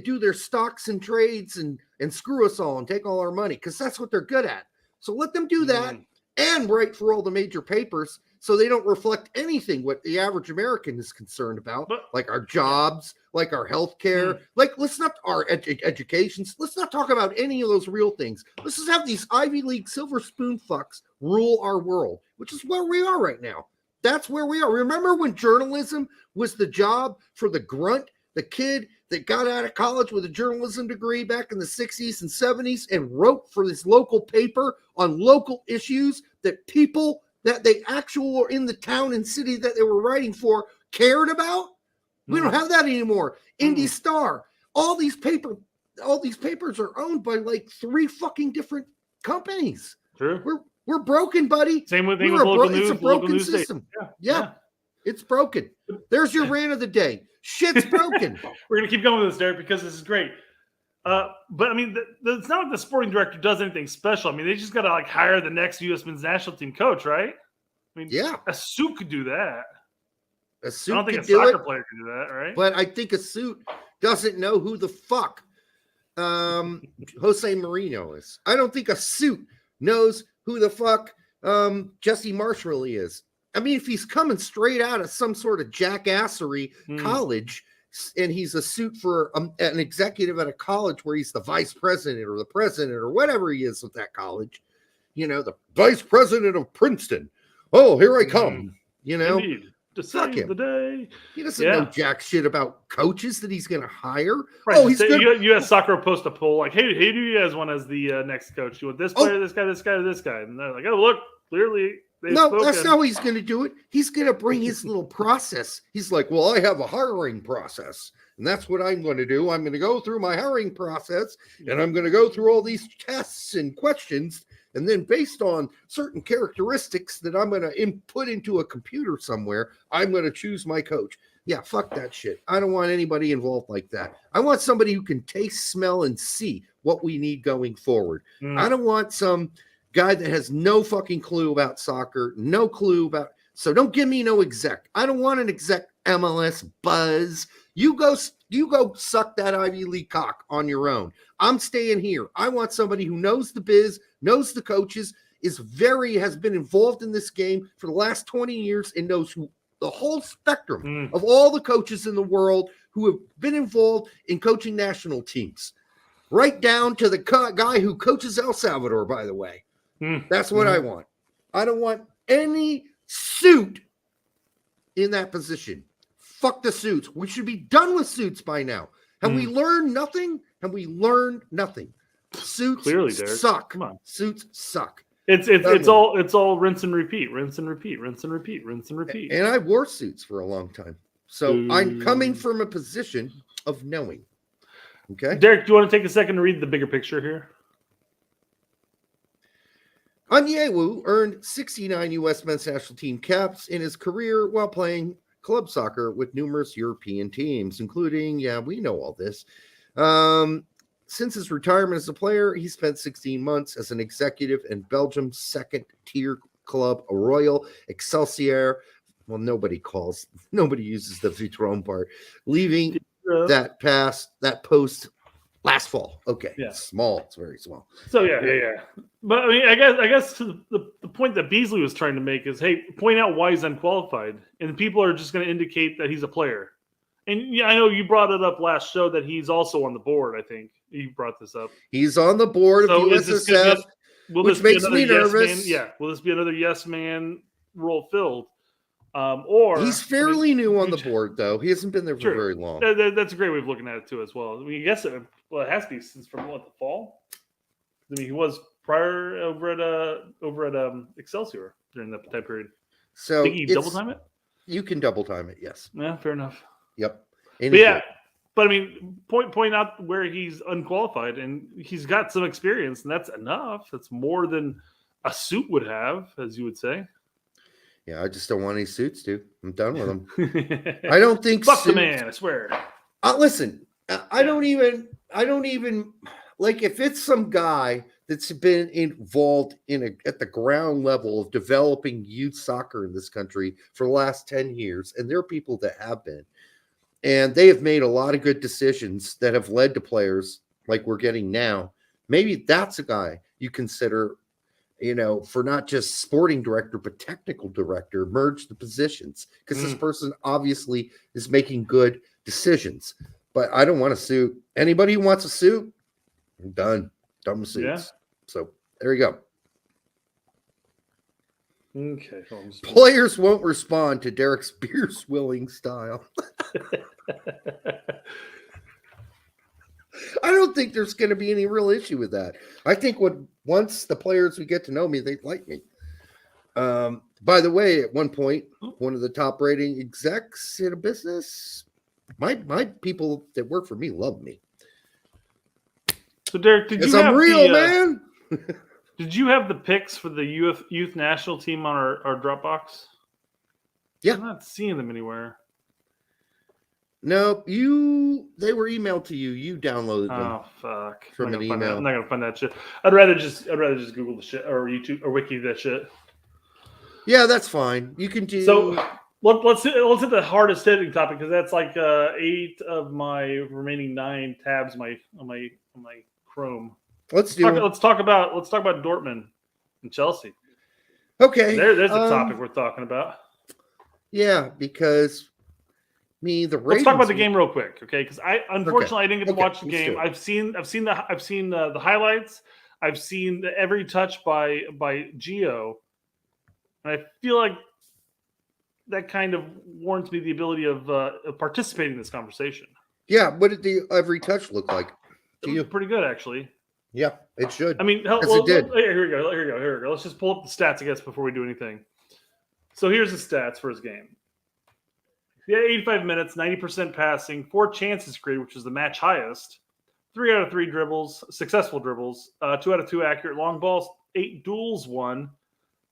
do their stocks and trades and screw us all and take all our money because that's what they're good at. So let them do that and write for all the major papers so they don't reflect anything what the average American is concerned about, like our jobs, like our health care, like let's not our educations. Let's not talk about any of those real things. Let's just have these Ivy League silver spoon fucks rule our world, which is where we are right now. That's where we are. Remember when journalism was the job for the grunt, the kid that got out of college with a journalism degree back in the 60s and 70s and wrote for this local paper on local issues that people that they actually were in the town and city that they were writing for cared about? We don't have that anymore. Indy Star, all these papers are owned by like 3 fucking different companies. True. We're broken, buddy. Same with local news. It's a broken system. Yeah. It's broken. There's your rant of the day. Shit's broken. We're going to keep going with this, Derek, because this is great. But I mean, it's not like the sporting director does anything special. I mean, they just got to like hire the next U.S. men's national team coach, right? I mean, a suit could do that. A suit I don't think could a do soccer it, player could do that, right? but I think a suit doesn't know who the fuck Jose Mourinho is. I don't think a suit knows who the fuck Jesse Marsh really is. I mean, if he's coming straight out of some sort of jackassery college and he's a suit for an executive at a college where he's the vice president or the president or whatever he is with that college, you know, the vice president of Princeton. Oh, here I come. You know, Indeed. To save the day. He doesn't know jack shit about coaches that he's going to hire. Right. Oh, he's good. U.S. Soccer will post a poll like, hey, who do you guys want as the next coach? You want this player, this guy, this guy, or this guy? And they're like, oh, look, clearly they've spoken. That's not how he's going to do it. He's going to bring his little process. He's like, well, I have a hiring process, and that's what I'm going to do. I'm going to go through my hiring process, and I'm going to go through all these tests and questions. And then based on certain characteristics that I'm going to input into a computer somewhere, I'm going to choose my coach. Yeah, fuck that shit. I don't want anybody involved like that. I want somebody who can taste, smell, and see what we need going forward. I don't want some guy that has no fucking clue about soccer, no clue about. So don't give me no exec. I don't want an exec MLS buzz. You go suck that Ivy League cock on your own. I'm staying here. I want somebody who knows the biz, knows the coaches, has been involved in this game for the last 20 years and knows who the whole spectrum of all the coaches in the world who have been involved in coaching national teams, right down to the guy who coaches El Salvador, by the way. That's what I want. I don't want any suit in that position. Fuck the suits. We should be done with suits by now. Have we learned nothing? Have we learned nothing? Suits clearly, Derek. Suck. Come on. Suits suck. It's all rinse and repeat, rinse and repeat, rinse and repeat, rinse and repeat. And I wore suits for a long time. So I'm coming from a position of knowing. Okay. Derek, do you want to take a second to read the bigger picture here? Onyewu earned 69 U.S. men's national team caps in his career while playing club soccer with numerous European teams, including, we know all this. Since his retirement as a player, he spent 16 months as an executive in Belgium's second-tier club, Royal Excelsior. Well, nobody uses the Vitron part. Leaving that post last fall. Okay. Yeah. It's small. It's very small. So yeah. But I mean, I guess to the point that Beasley was trying to make is, hey, point out why he's unqualified, and people are just going to indicate that he's a player. And I know you brought it up last show that he's also on the board. I think you brought this up. He's on the board of USSF, which makes me nervous. Will this be another yes man role filled? Or he's fairly new on the board, though. He hasn't been there for very long. That's a great way of looking at it too, as well. I mean, I guess it has to be since from the fall. I mean, he was prior over at Excelsior during that time period. So think you double time it? You can double time it, yes. Yeah, fair enough. Yep. But I mean, point out where he's unqualified, and he's got some experience, and that's enough. That's more than a suit would have, as you would say. Yeah, I just don't want any suits, dude. I'm done with them. I don't think fuck the man, I swear. Listen, I don't even like if it's some guy that's been involved at the ground level of developing youth soccer in this country for the last 10 years, and there are people that have been, and they have made a lot of good decisions that have led to players like we're getting now. Maybe that's a guy you consider for not just sporting director, but technical director, merge the positions because this person obviously is making good decisions. But I don't want a suit. Anybody who wants a suit, I'm done. Done with suits. Yeah. So there you go. Okay. Players won't respond to Derek's beer swilling style. I don't think there's going to be any real issue with that. I think once the players would get to know me, they'd like me. By the way, at one point, one of the top rating execs in a business, my people that work for me love me. So Derek, did you I'm have real, man? Did you have the picks for the youth national team on our Dropbox? Yeah. I'm not seeing them anywhere. No, they were emailed to you. You downloaded them. Oh fuck! From an email. I'm not gonna find that shit. I'd rather just Google the shit or YouTube or Wiki that shit. Yeah, that's fine. You can do. So let's hit the hardest hitting topic because that's like 8 of my remaining 9 tabs on my Chrome. Let's talk about Dortmund and Chelsea. Okay, there's a topic we're talking about. Yeah, because the let's talk about the game real quick, okay? Because unfortunately I didn't get to watch the game. do I've seen the highlights. I've seen every touch by Gio, and I feel like that kind of warrants me the ability of participating in this conversation. Yeah, what did the every touch look like to you? Pretty good, actually. Yeah, it should. I mean, it did. Here we go. Let's just pull up the stats, I guess, before we do anything. So here's the stats for his game. He had 85 minutes, 90% passing, 4 chances created, which is the match highest. 3 out of 3 dribbles, successful dribbles, 2 out of 2 accurate long balls, 8 duels won,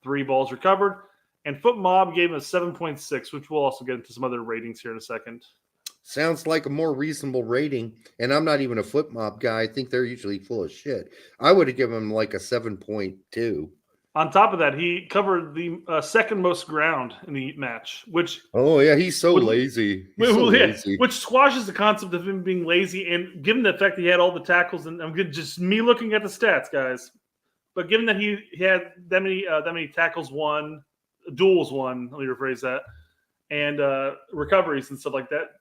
3 balls recovered, and Foot Mob gave him a 7.6, which we'll also get into some other ratings here in a second. Sounds like a more reasonable rating, and I'm not even a Foot Mob guy. I think they're usually full of shit. I would have given him like a 7.2. On top of that, he covered the second most ground in the match, which he's so lazy. Which squashes the concept of him being lazy. And given the fact that he had all the tackles, and I'm good, just me looking at the stats, guys. But given that he had that many tackles won, duels won, let me rephrase that, and recoveries and stuff like that,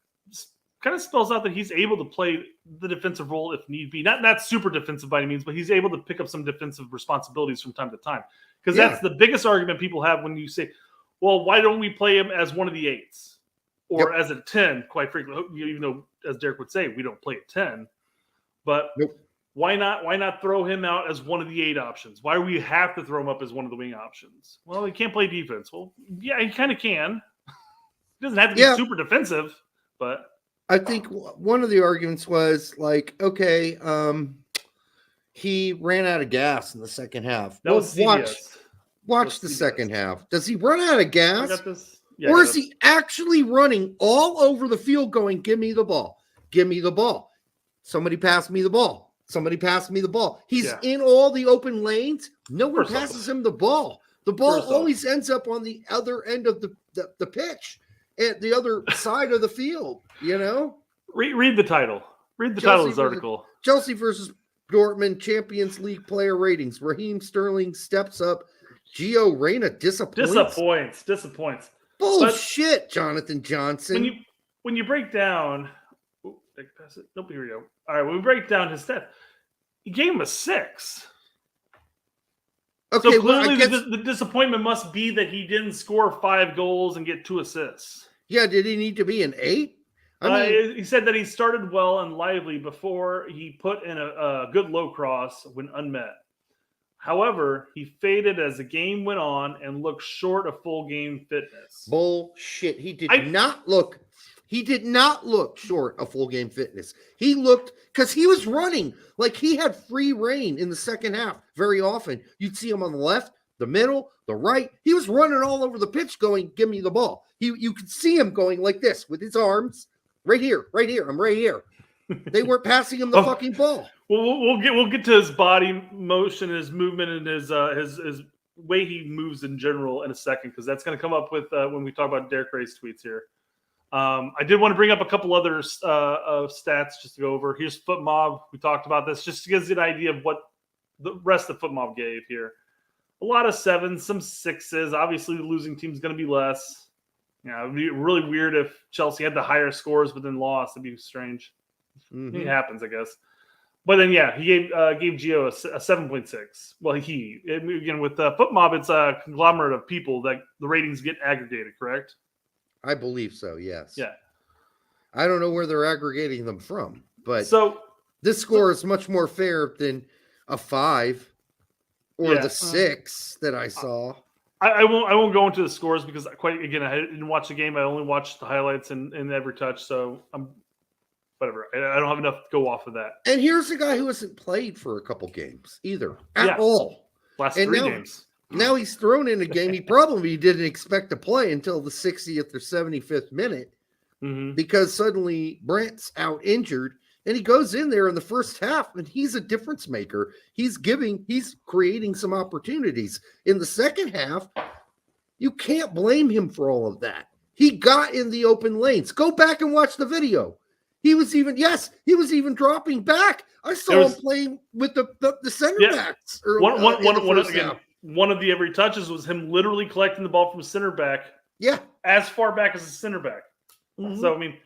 kind of spells out that he's able to play the defensive role if need be. Not super defensive by any means, but he's able to pick up some defensive responsibilities from time to time. Because that's the biggest argument people have when you say, well, why don't we play him as one of the 8s? Or as a 10, quite frankly. Even though, as Derek would say, we don't play a 10. But why not throw him out as one of the 8 options? Why do we have to throw him up as one of the wing options? Well, he can't play defense. Well, yeah, he kind of can. He doesn't have to be super defensive, but... I think one of the arguments was like, okay, he ran out of gas in the second half. Watch the second half. Does he run out of gas? Or is he actually running all over the field going, give me the ball. Give me the ball. Somebody pass me the ball. Somebody pass me the ball. He's in all the open lanes. No one passes him the ball. The ball always ends up on the other end of the pitch. At the other side of the field, Read the title. Read the title of this article. Chelsea versus Dortmund Champions League player ratings. Raheem Sterling steps up. Gio Reyna disappoints. Bullshit, Jonathan Johnson. When you break down, nope, here we go. All right, when we break down his stats, he gave him a 6. Okay, so clearly the disappointment must be that he didn't score 5 goals and get 2 assists. Yeah, did he need to be an 8? He said that he started well and lively before he put in a good low cross when unmet. However, he faded as the game went on and looked short of full game fitness. Bullshit. He did not look short of full game fitness. He looked, because he was running like he had free reign in the second half. Very often you'd see him on the left, the middle, the right. He was running all over the pitch going, give me the ball. You could see him going like this with his arms. Right here. I'm right here. They weren't passing him the fucking ball. We'll get to his body motion, his movement, and his way he moves in general in a second, because that's going to come up with when we talk about Derek Ray's tweets here. I did want to bring up a couple other stats just to go over. Here's Foot Mob. We talk about this just to give you an idea of what the rest of Foot Mob gave here. A lot of 7s, some 6s. Obviously, the losing team's going to be less. Yeah, it would be really weird if Chelsea had the higher scores but then lost. It'd be strange. It happens, I guess. But then, yeah, he gave Gio a 7.6. Well, again, with FootMob, it's a conglomerate of people that the ratings get aggregated, correct? I believe so, yes. Yeah. I don't know where they're aggregating them from, but So this score is much more fair than a 5 or Yeah. the 6 that I saw. I won't go into the scores because I didn't watch the game. I only watched the highlights and every touch. So I'm whatever. I don't have enough to go off of that. And here's a guy who hasn't played for a couple games either at all. Last And 3 now- games. Now he's thrown in a game he probably didn't expect to play until the 60th or 75th minute Mm-hmm. because suddenly Brent's out injured and he goes in there in the first half and he's a difference maker. He's creating some opportunities. In the second half, you can't blame him for all of that. He got in the open lanes. Go back and watch the video. He was even dropping back. I saw him playing with the center backs. One of the every touches was him literally collecting the ball from center back. Yeah. As far back as a center back. Mhm. So I mean,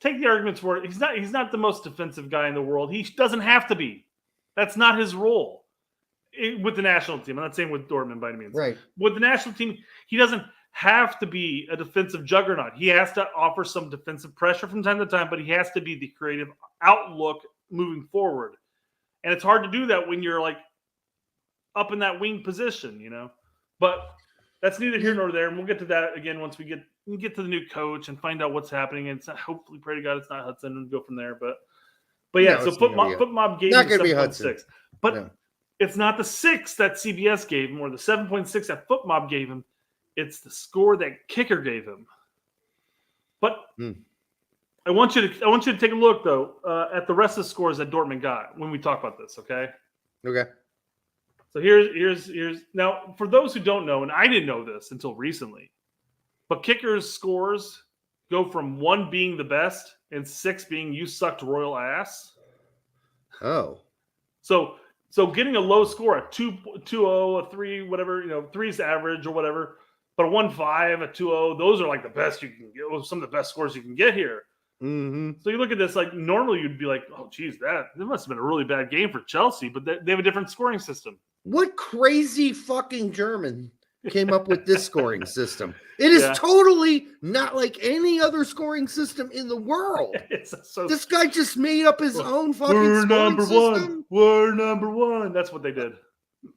take the arguments for it. He's not the most defensive guy in the world. He doesn't have to be. That's not his role with the national team. I'm not saying with Dortmund by any means. Right. With the national team, he doesn't have to be a defensive juggernaut. He has to offer some defensive pressure from time to time, but he has to be the creative outlook moving forward. And it's hard to do that when you're like up in that wing position, But that's neither here nor there. And we'll get to that again once we get to the new coach and find out what's happening. And it's not, hopefully, pray to God, it's not Hudson and go from there. But yeah, No, so it's not gonna be FootMob gave not him gonna be Hudson. 7.6. But No. it's not the 6 that CBS gave him or the 7.6 that FootMob gave him. It's the score that Kicker gave him. But I want you to take a look though at the rest of the scores that Dortmund got when we talk about this. Okay. Okay. So here's now for those who don't know, and I didn't know this until recently, but Kicker's scores go from 1 being the best and 6 being you sucked royal ass. Oh. So getting a low score, a 2-0, a 3, whatever, 3 is average or whatever, but a 1-5, a 2-0, those are like the best you can get. Some of the best scores you can get here. Mm-hmm. So you look at this, like normally you'd be like, oh, geez, that must have been a really bad game for Chelsea, but they have a different scoring system. What crazy fucking German came up with this scoring system? It is Yeah. totally not like any other scoring system in the world. This guy just made up his own fucking We're scoring number system. 1. We're number 1. That's what they did.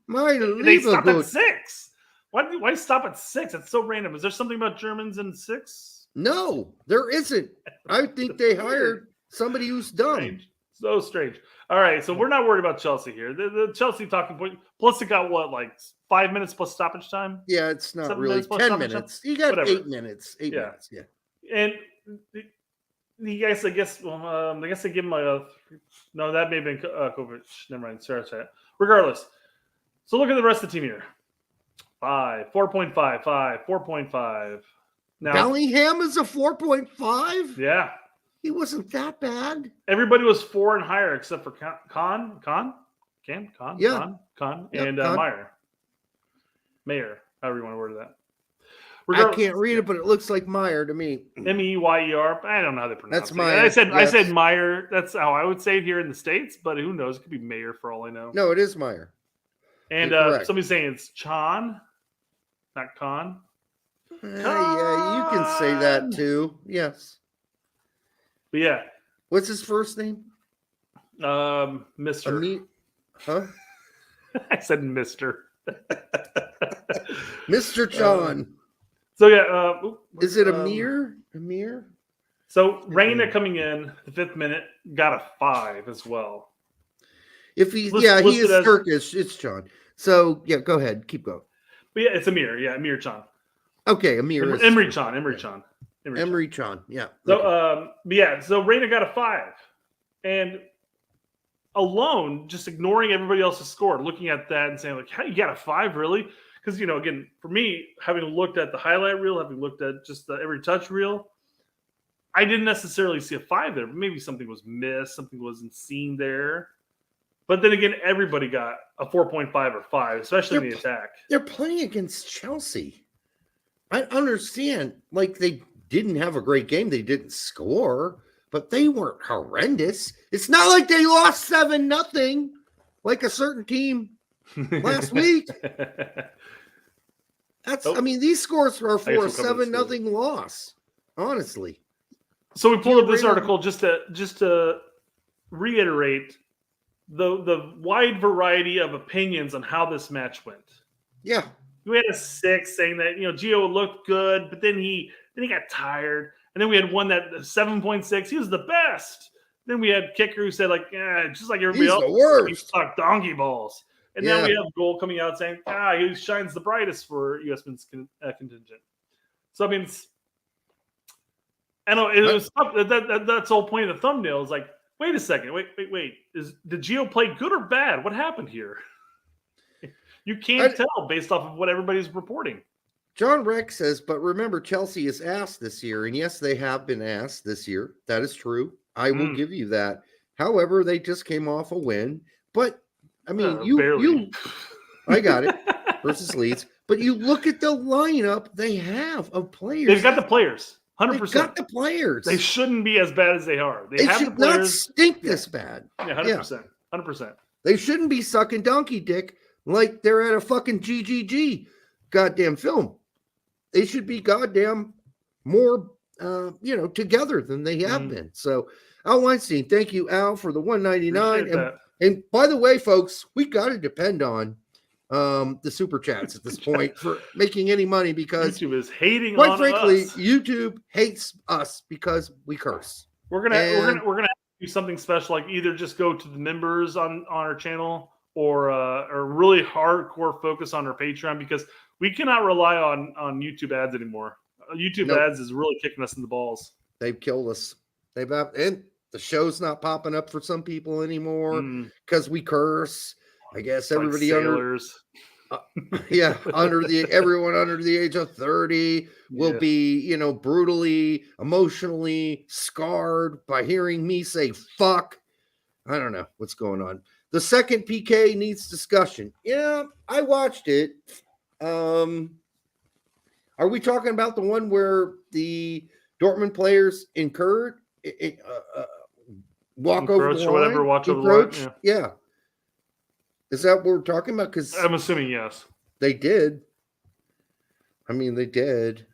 They stopped at 6. Why stop at 6? It's so random. Is there something about Germans in 6? No, there isn't. I think they hired somebody who's dumb. Strange. So strange. All right, so we're not worried about Chelsea here. The Chelsea talking point. Plus, it got like 5 minutes plus stoppage time. Yeah, it's not 7 really minutes plus 10 stoppage time? minutes. You got Whatever. 8 minutes. 8 Yeah. minutes. Yeah. And the guys, I guess they give him no, that may have been Kovac. Never mind. Sorry. Regardless, so look at the rest of the team here. 5, 4.5, 5, 4.5. Now, Bellingham is a 4.5. yeah, He wasn't that bad. everybody was 4 and higher except for Con, Yeah. and Con. Mayer, however you want to word that. I can't read it, but it looks like Meyer to me. Meyer. I don't know how they pronounce That's it. Meyer. I said Meyer. That's how I would say it here in the States, but who knows? It could be Mayer for all I know. No, it is Meyer. And You're correct. somebody's saying it's Chan, not Con. Yeah, you can say that too. Yes. But yeah, What's his first name? Mr. Huh? I said Mr. Mr. John. So yeah, Is it Amir? Amir? So Reyna coming in the 5th minute got a 5 as well. If he, List- yeah, he listed is as- Turkish. It's John. So yeah, go ahead, keep going. But yeah, it's Amir. Yeah, Amir Chan. Okay, Amir. is- Emery Chan. Emery Chan. Emery Chan. Yeah. So okay. but yeah, so Reyna got a 5, and alone, just ignoring everybody else's score, looking at that and saying like, "How you got a 5, really?" Because again, for me, having looked at the highlight reel, having looked at just the every touch reel, I didn't necessarily see a 5 there. But maybe something was missed, something wasn't seen there. But then again, everybody got a 4.5 or 5, especially in the attack. They're playing against Chelsea. I understand, like, they didn't have a great game. They didn't score, but they weren't horrendous. It's not like they lost 7-0 like a certain team last week. I mean, these scores are for a 7-0 loss, honestly. So we pulled up this Reyna. article just to reiterate the wide variety of opinions on how this match went. Yeah. We had a 6 saying that Gio looked good, but then he got tired, and then we had one that 7.6. He was the best. Then we had kicker who said just like everybody else, the worst. he sucked donkey balls. And now we have goal coming out saying he shines the brightest for USYNT's contingent. So I mean, I know it was tough. That's the whole point of the thumbnail. Is like, wait a second, wait. Did Gio play good or bad? What happened here? You can't tell based off of what everybody's reporting. John Rex says, but remember, Chelsea is asked this year. And yes, they have been asked this year. That is true. I will give you that. However, they just came off a win. But, I mean, I got it, versus Leeds. But you look at the lineup they have of players. They've got the players. 100%. They've got the players. They shouldn't be as bad as they are. They have should the players. not stink this bad. Yeah, 100%. 100%. They shouldn't be sucking donkey dick like they're at a fucking GGG goddamn film. They should be goddamn more, together than they have been. So, Al Weinstein, thank you, Al, for the $1.99. And by the way, folks, we got to depend on the super chats at this point for making any money because YouTube is hating quite on frankly, us. YouTube hates us because we curse. We're gonna do something special, like either just go to the members on our channel or really hardcore focus on our Patreon, because we cannot rely on YouTube ads anymore. YouTube ads is really kicking us in the balls. They've killed us. And the show's not popping up for some people anymore because we curse. I guess everybody everyone under the age of 30 will be, brutally, emotionally scarred by hearing me say fuck. I don't know what's going on. The second PK needs discussion. Yeah, I watched it. Are we talking about the one where the Dortmund players incurred walk over the line? Or whatever, watch over the line. Yeah. Is that what we're talking about? Because I'm assuming yes. They did. I mean, they did.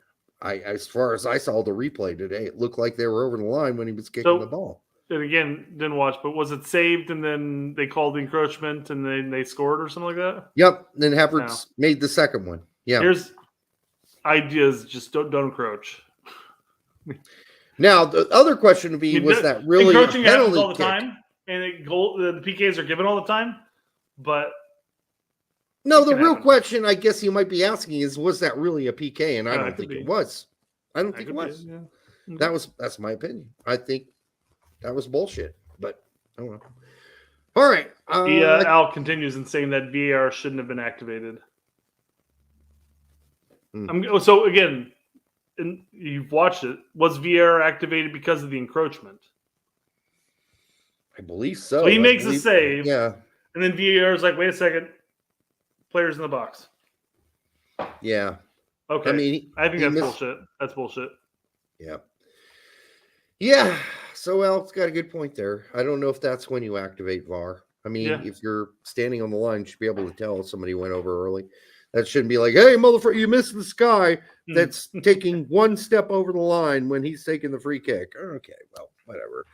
As far as I saw the replay today, it looked like they were over the line when he was kicking the ball. And again, didn't watch, but was it saved and then they called the encroachment and then they scored or something like that? Yep. Then Havertz made the second one. Yeah. Here's ideas: just don't encroach. Now the other question would be: was that really encroaching a penalty happens all the kick? time, and the PKs are given all the time? But no, the real question I guess you might be asking is: was that really a PK? And I don't think it was. I don't think it was. That's my opinion. I think that was bullshit. But I don't know. All right. Al continues in saying that VAR shouldn't have been activated. So again, and you've watched it. Was VAR activated because of the encroachment? I believe so. So he makes a save. Yeah. And then VAR is like, wait a second, players in the box. Yeah. Okay. I mean, I think that's bullshit. That's bullshit. Yeah. Yeah. So Al's got a good point there. I don't know if that's when you activate VAR. I mean, if you're standing on the line, you should be able to tell if somebody went over early. That shouldn't be like, hey, motherfucker, you missed this guy that's taking one step over the line when he's taking the free kick. Okay, well, whatever.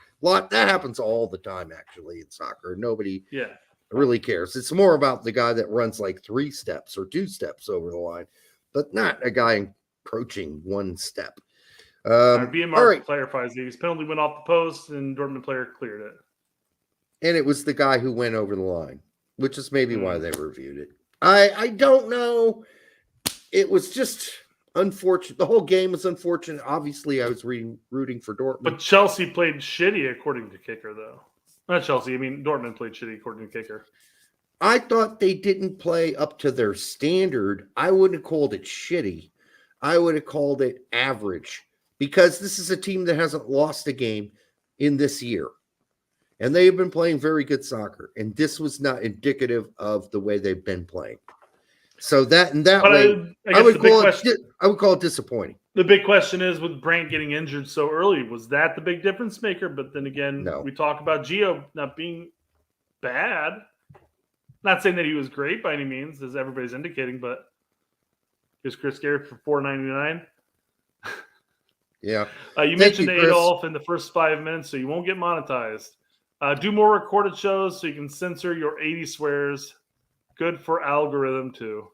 That happens all the time, actually, in soccer. Nobody really cares. It's more about the guy that runs like 3 steps or 2 steps over the line, but not a guy encroaching 1 step. BMR clarifies these. Penalty went off the post and Dortmund player cleared it. And it was the guy who went over the line, which is maybe why they reviewed it. I don't know. It was just unfortunate. The whole game was unfortunate. Obviously, I was rooting for Dortmund. But Chelsea played shitty according to Kicker, though. Not Chelsea. I mean, Dortmund played shitty according to Kicker. I thought they didn't play up to their standard. I wouldn't have called it shitty. I would have called it average, because this is a team that hasn't lost a game in this year. and they have been playing very good soccer. And this was not indicative of the way they've been playing. So that in that But way, I guess I would call it disappointing. the big question is, with Brandt getting injured so early, was that the big difference maker? But then again, No. we talk about Gio not being bad. Not saying that he was great by any means, as everybody's indicating, but is Chris Garrett for $4.99? Yeah. You mentioned Adolf in the first 5 minutes, so you won't get monetized. Do more recorded shows so you can censor your 80 swears. Good for algorithm too.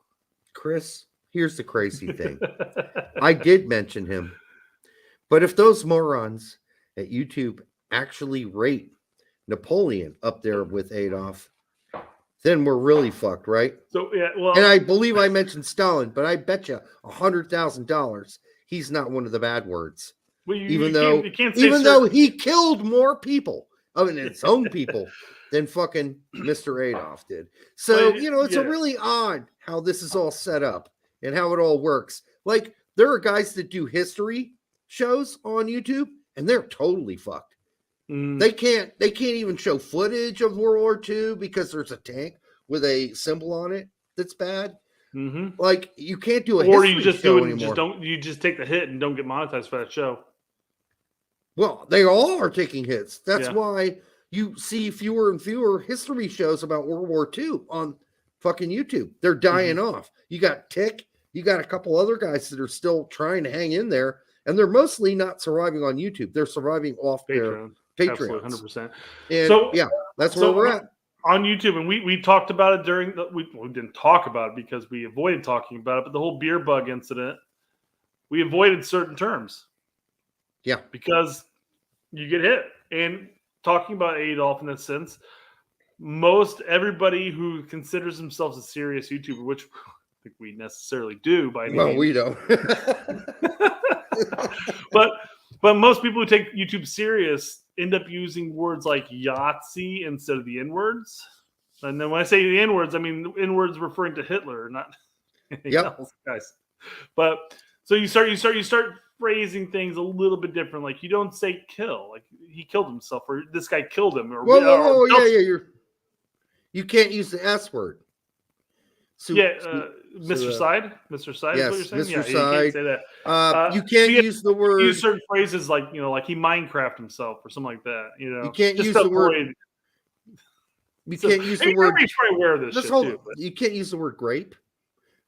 Chris, here's the crazy thing. I did mention him, but if those morons at YouTube actually rate Napoleon up there with Adolf, then we're really fucked, right? So yeah, well, And I believe I mentioned Stalin, but I bet you $100,000 he's not one of the bad words. well, Even you can't say though he killed more people, I mean, his own people, than fucking Mr. Adolf did. So, Well, it's a really odd how this is all set up and how it all works. Like, there are guys that do history shows on YouTube, and they're totally fucked. They can't even show footage of World War II because there's a tank with a symbol on it that's bad. Mm-hmm. Like, you can't do a Or history you just show do it and anymore. you just take the hit and don't get monetized for that show. Well, they all are taking hits. That's Yeah. why you see fewer and fewer history shows about World War II on fucking YouTube. They're dying off. You got Tick, you got a couple other guys that are still trying to hang in there, and they're mostly not surviving on YouTube. They're surviving off their Patreon. Patreons. Absolutely, 100%. And So- yeah, that's where so we're at. On YouTube, and we talked about it during the we didn't talk about it because we avoided talking about it, but the whole beer bug incident, we avoided certain terms. Yeah. Because you get hit. And talking about Adolf in that sense, most everybody who considers themselves a serious YouTuber, which I think we necessarily do by any Well, means, we don't. but most people who take YouTube serious end up using words like Yahtzee instead of the N-words. And then when I say the N-words, I mean the N-words referring to Hitler, not anything else, guys. But so you start phrasing things a little bit different. Like, you don't say kill, like he killed himself, or this guy killed him, or Whoa, yeah. You can't use the S word. Mr. Side? Mr. Side Yes, is what you're saying? Mr. Yeah, you can't Side. say that. You can't use the word. Use certain phrases like, like he Minecraft himself or something like that. You can't just use to the word. avoid- You So- can't use Hey, the word. everybody's probably aware of this Let's shit hold. too. But You can't use the word grape.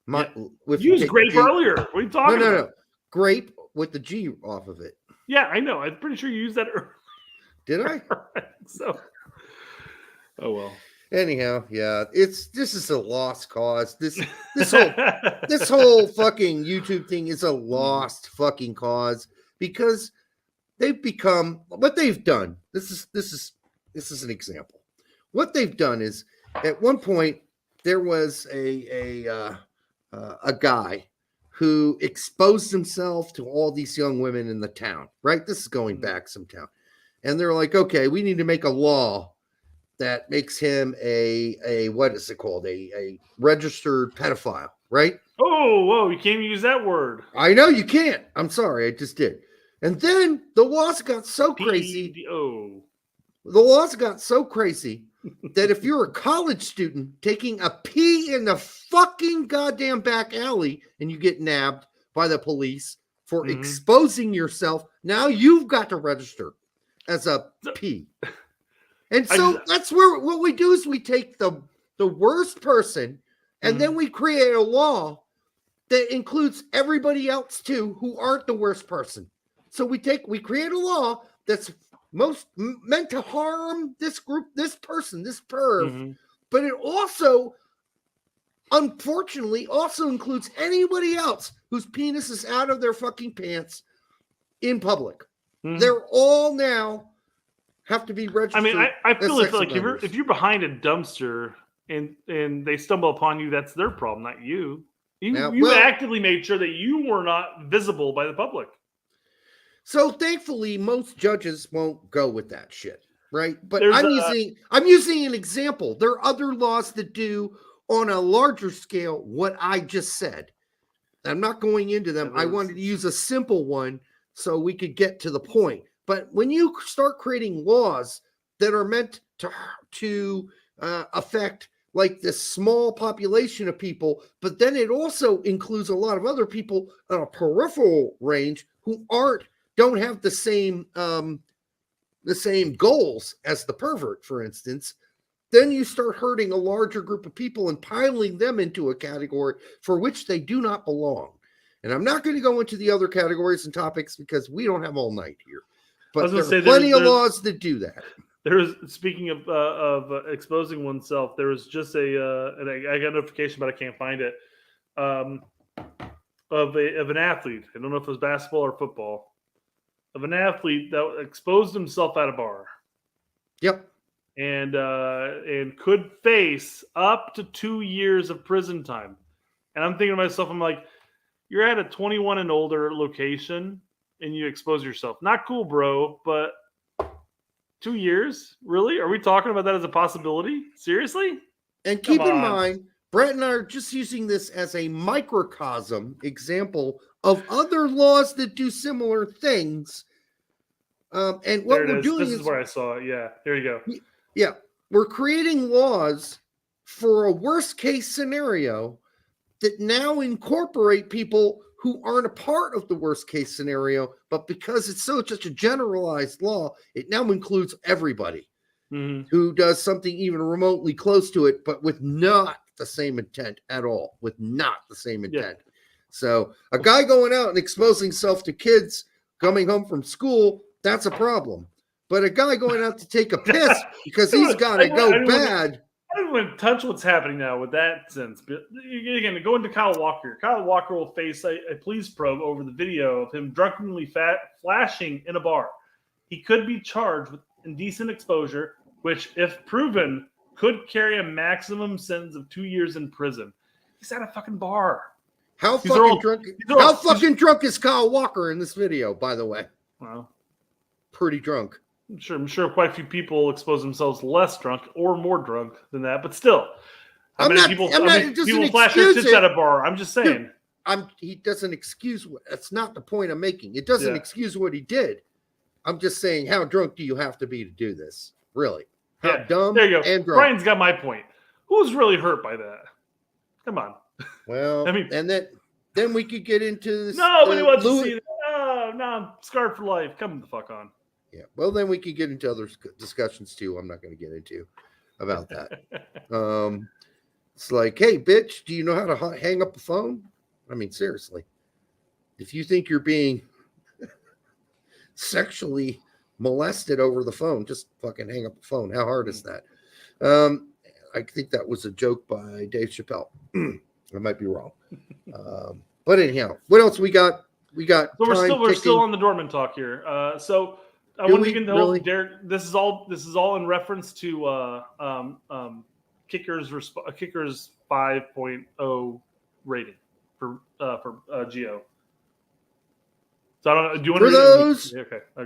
use grape earlier. What are you talking about? No. Grape with the G off of it. Yeah, I know. I'm pretty sure you used that earlier. Did I? So, oh well. Anyhow, yeah. This is a lost cause. This whole fucking YouTube thing is a lost fucking cause because they've become what they've done. This is an example. What they've done is, at one point there was a guy who exposed himself to all these young women in the town, right? This is going back some town. And they're like, okay, we need to make a law that makes him a what is it called? A registered pedophile, right? Oh, whoa, you can't even use that word. I know you can't. I'm sorry, I just did. And then the laws got so crazy. PDO. The laws got so crazy that if you're a college student taking a pee in the fucking goddamn back alley and you get nabbed by the police for exposing yourself, now you've got to register as a pee. And so that's where what we do is we take the worst person and then we create a law that includes everybody else too who aren't the worst person. So we create a law that's most meant to harm this group, this person, this perv, but it also, unfortunately, also includes anybody else whose penis is out of their fucking pants in public. They're all now have to be registered. I mean, I feel as sex like offenders. if you're behind a dumpster and they stumble upon you, that's their problem, not you. You actively made sure that you were not visible by the public. So thankfully, most judges won't go with that shit, right? But There's I'm using an example. There are other laws that do on a larger scale what I just said. I'm not going into them. I wanted to use a simple one so we could get to the point. But when you start creating laws that are meant to affect like this small population of people, but then it also includes a lot of other people on a peripheral range who don't have the same goals as the pervert, for instance. Then you start hurting a larger group of people and piling them into a category for which they do not belong. And I'm not going to go into the other categories and topics because we don't have all night here. But there are plenty of laws that do that. There was, speaking of exposing oneself, there was just and I got a notification, but I can't find it, of an athlete. I don't know if it was basketball or football, of an athlete that exposed himself at a bar. Yep. And could face up to 2 years of prison time. And I'm thinking to myself, I'm like, you're at a 21 and older location and you expose yourself. Not cool, bro, but 2 years? Really? Are we talking about that as a possibility? Seriously? And keep in mind, Brett and I are just using this as a microcosm example of other laws that do similar things. And what we're doing this is where I saw it. Yeah, there you go. Yeah, we're creating laws for a worst case scenario that now incorporate people who aren't a part of the worst case scenario, but because it's such a generalized law, it now includes everybody who does something even remotely close to it, but with not the same intent at all, with not the same intent. Yeah. So a guy going out and exposing himself to kids coming home from school, that's a problem. But a guy going out to take a piss because he's got to go bad. I don't want to touch what's happening now with that sense. But again, to go into Kyle Walker. Kyle Walker will face a police probe over the video of him drunkenly flashing in a bar. He could be charged with indecent exposure, which, if proven, could carry a maximum sentence of 2 years in prison. He's at a fucking bar. How fucking drunk is Kyle Walker in this video, by the way? Well, pretty drunk. I'm sure quite a few people expose themselves less drunk or more drunk than that, but still. How many people flash their tits at a bar? I'm just saying. He doesn't excuse that's not the point I'm making. It doesn't excuse what he did. I'm just saying, how drunk do you have to be to do this? Really? How dumb there you go. And drunk. Brian's got my point. Who's really hurt by that? Come on. Well, I mean, and then we could get into this. Nobody wants to see that. Oh, no, I'm scarred for life. Come the fuck on. Yeah, well, then we could get into other discussions too. I'm not going to get into about that. It's like, hey, bitch, do you know how to hang up a phone? I mean, seriously, if you think you're being sexually molested over the phone, just fucking hang up the phone. How hard is that? I think that was a joke by Dave Chappelle. I might be wrong. But anyhow, what else we got? So we're still on the Dortmund talk here. So I want to get into Derek. This is all in reference to Kicker's 5.0 rating for Gio. So I don't know. Do you want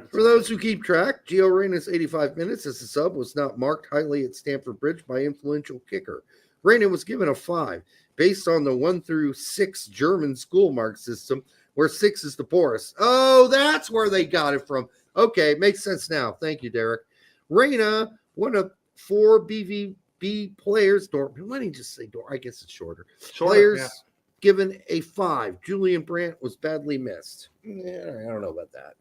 for those who keep track, Gio Reyna's 85 minutes as a sub was not marked highly at Stamford Bridge by influential kicker. Reyna was given a 5 based on the 1 through 6 German school mark system, where 6 is the poorest. Oh, that's where they got it from. Okay, makes sense now. Thank you, Derek. Reyna, one of 4 BVB players. Why didn't you just say Dortmund? I guess it's shorter. Players given a 5. Julian Brandt was badly missed. Yeah, I don't know about that.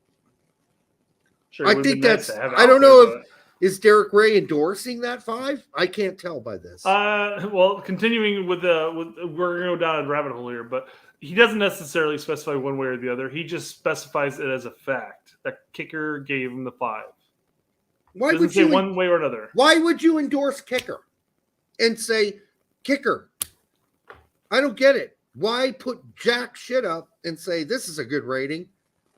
Sure, I think that's. I don't know if is Derek Ray endorsing that 5. I can't tell by this. Well, continuing with we're gonna go down a rabbit hole here, but he doesn't necessarily specify one way or the other. He just specifies it as a fact that Kicker gave him the 5. Why would you say one way or another? Why would you endorse Kicker and say Kicker? I don't get it. Why put jack shit up and say this is a good rating,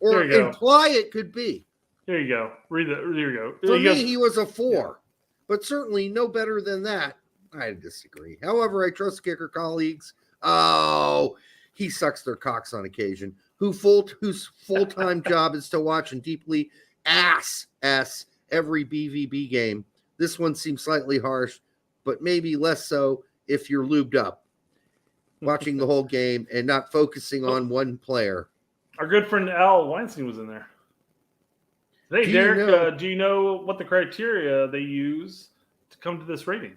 or imply it could be? There you go. Read that. There you go. For me, he was a 4, but certainly no better than that. I disagree. However, I trust Kicker colleagues. Oh, he sucks their cocks on occasion. Whose full-time job is to watch and deeply ass every BVB game. This one seems slightly harsh, but maybe less so if you're lubed up, watching the whole game and not focusing on one player. Our good friend Al Weinstein was in there. Hey, Do you Derek, know- do you know what the criteria they use to come to this rating?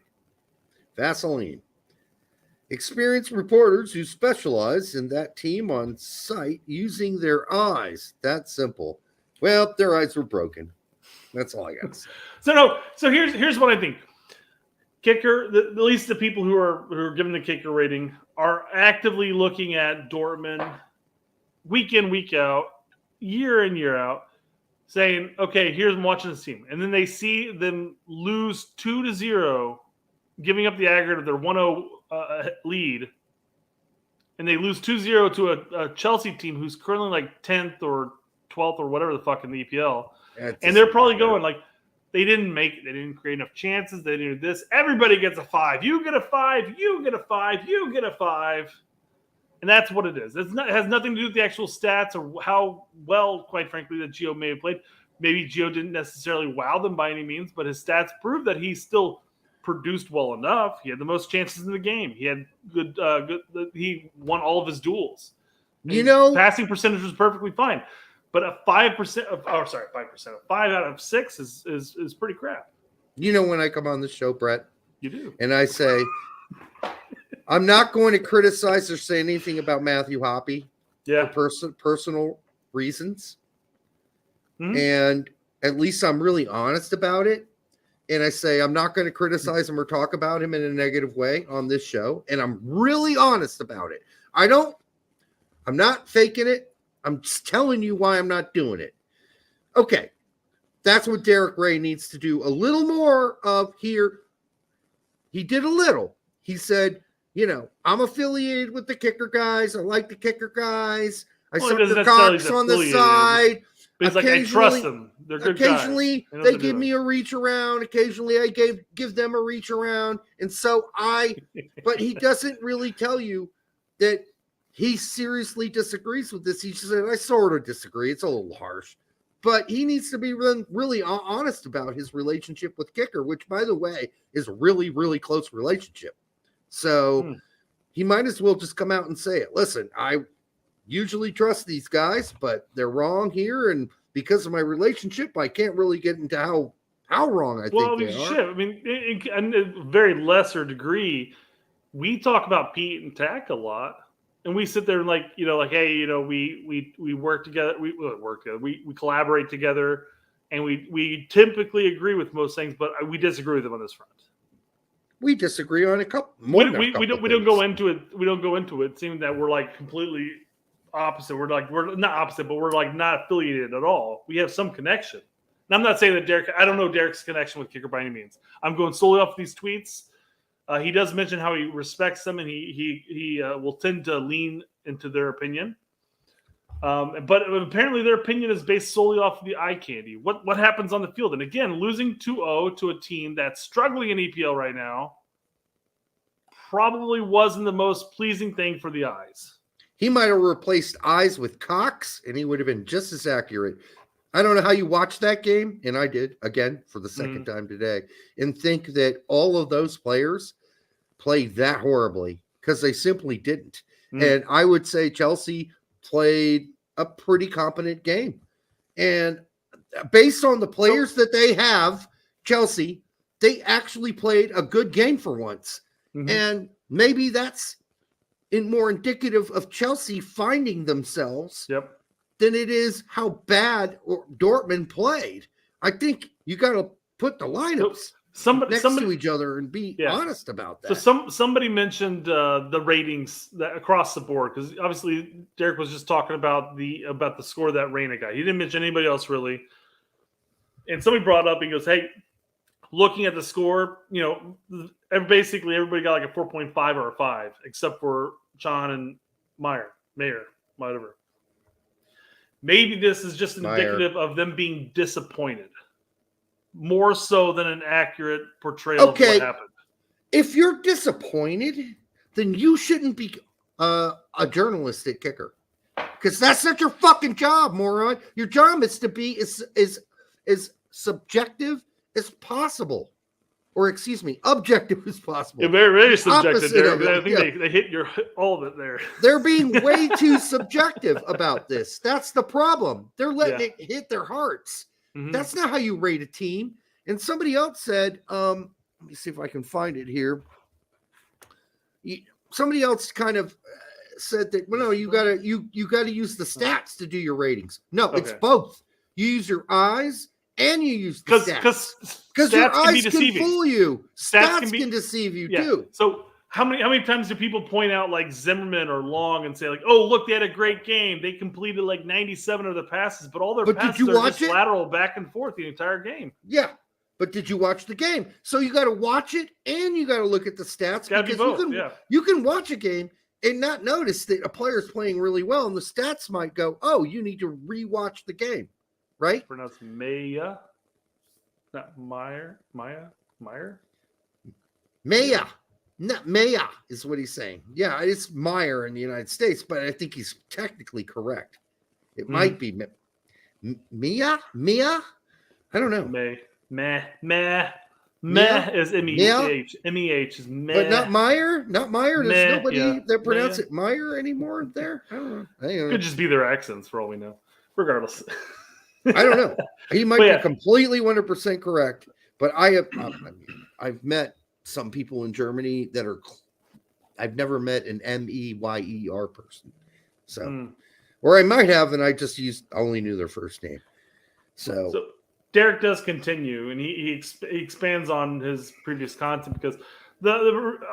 Vaseline. Experienced reporters who specialize in that team on site using their eyes. That's simple. Well, their eyes were broken. That's all I got to say. So here's what I think. Kicker, at least the people who are giving the kicker rating are actively looking at Dortmund week in, week out, year in, year out, saying, okay, here's I'm watching this team. And then they see them lose 2-0, giving up the aggregate of their 1-0 lead. And they lose 2-0 to a Chelsea team who's currently like 10th or 12th or whatever the fuck in the EPL. And they're probably going like, they didn't make it. They didn't create enough chances. They didn't do this. Everybody gets a 5. You get a 5. You get a 5. You get a 5. And that's what it is. It has nothing to do with the actual stats or how well, quite frankly, that Gio may have played. Maybe Gio didn't necessarily wow them by any means, but his stats prove that he still produced well enough. He had the most chances in the game. He had good. He won all of his duels. You know, Passing percentage was perfectly fine. But a 5% of, oh, sorry, 5%. A 5 out of 6 is pretty crap. you know when I come on the show, Brett, You do. and I say, I'm not going to criticize or say anything about Matthew Hoppe Yeah. for personal reasons. Mhm. And at least I'm really honest about it. And I say, I'm not going to criticize him or talk about him in a negative way on this show. And I'm really honest about it. I'm not faking it. I'm just telling you why I'm not doing it. Okay. That's what Derek Ray needs to do a little more of here. He did a little. He said, you know, I'm affiliated with the kicker guys. I like the kicker guys. I Well, suck he doesn't their necessarily cocks on the affiliated. side. But it's like, I trust them. They're good guys. Occasionally, They know they what they're give doing. me a reach around. Occasionally, I give them a reach around. And so but he doesn't really tell you that he seriously disagrees with this. He just said, I sort of disagree. It's a little harsh. But he needs to be really honest about his relationship with kicker, which, by the way, is a really, really close relationship. So he might as well just come out and say it. Listen, I usually trust these guys, but they're wrong here. And because of my relationship, I can't really get into how wrong I think they are. Shit. I mean, in a very lesser degree, we talk about Pete and Tack a lot. And we sit there and hey, we work together. We work together. We collaborate together, and we typically agree with most things, but we disagree with them on this front. We disagree on a couple. We don't go into it. We don't go into it seeming that we're like completely opposite. We're not opposite, but we're like not affiliated at all. We have some connection. And I'm not saying that Derek. I don't know Derek's connection with kicker by any means. I'm going solely off these tweets. He does mention how he respects them, and he will tend to lean into their opinion. But apparently their opinion is based solely off of the eye candy. What happens on the field? And again, losing 2-0 to a team that's struggling in EPL right now probably wasn't the most pleasing thing for the eyes. He might have replaced eyes with cocks, and he would have been just as accurate. I don't know how you watched that game, and I did, again, for the second time today, and think that all of those players played that horribly because they simply didn't. And I would say Chelsea played a pretty competent game. And based on the players that they have, Chelsea, they actually played a good game for once. And maybe that's more indicative of Chelsea finding themselves than it is how bad Dortmund played. I think you got to put the lineups next to each other and be honest about that. So somebody mentioned the ratings across the board, because obviously Derek was just talking about the score of that Reyna guy. He didn't mention anybody else really. And somebody brought up and goes, "Hey, looking at the score, basically everybody got like a 4.5 or a 5, except for John and Mayer, whatever." Maybe this is just indicative of them being disappointed, more so than an accurate portrayal of what happened. If you're disappointed, then you shouldn't be a journalist at kicker, because that's not your fucking job, moron. Your job is to be as subjective as possible, or objective as possible. Yeah, very, very subjective, Derek. I think Yeah. they hit all of it there. They're being way too subjective about this. That's the problem. They're letting it hit their hearts. Mhm. That's not how you rate a team. And somebody else said, let me see if I can find it here. Somebody else kind of said that, well, no, you gotta use the stats to do your ratings. No, it's Okay. both. You use your eyes and you use the stats. Because Your stats can be eyes can deceiving. fool you. Stats Stats can deceive you Yeah. too. So how many times do people point out like Zimmerman or Long and say like, oh look, they had a great game. They completed like 97 of their passes, but all their But did passes you are watch just it? lateral back and forth the entire game. Yeah. But did you watch the game? So you got to watch it and you got to look at the stats. Gotta be both, you can watch a game and not notice that a player is playing really well, and the stats might go, oh, you need to rewatch the game, right? Pronounced Maya, not Meyer. Maya. Not Maya is what he's saying. Yeah, it's Meyer in the United States, but I think he's technically correct. It might be Mia? I don't know. Meh is M-E-H. M-E-H is meh. But not Meyer? Not Meyer? There's nobody that pronounce Meh. it Meyer anymore there? I don't know. Could just be their accents for all we know. Regardless. I don't know. He might But be completely 100% correct, but I've met some people in Germany that are. I've never met an Meyer person, so or I might have, and I just only knew their first name. So Derek does continue, and he expands on his previous content because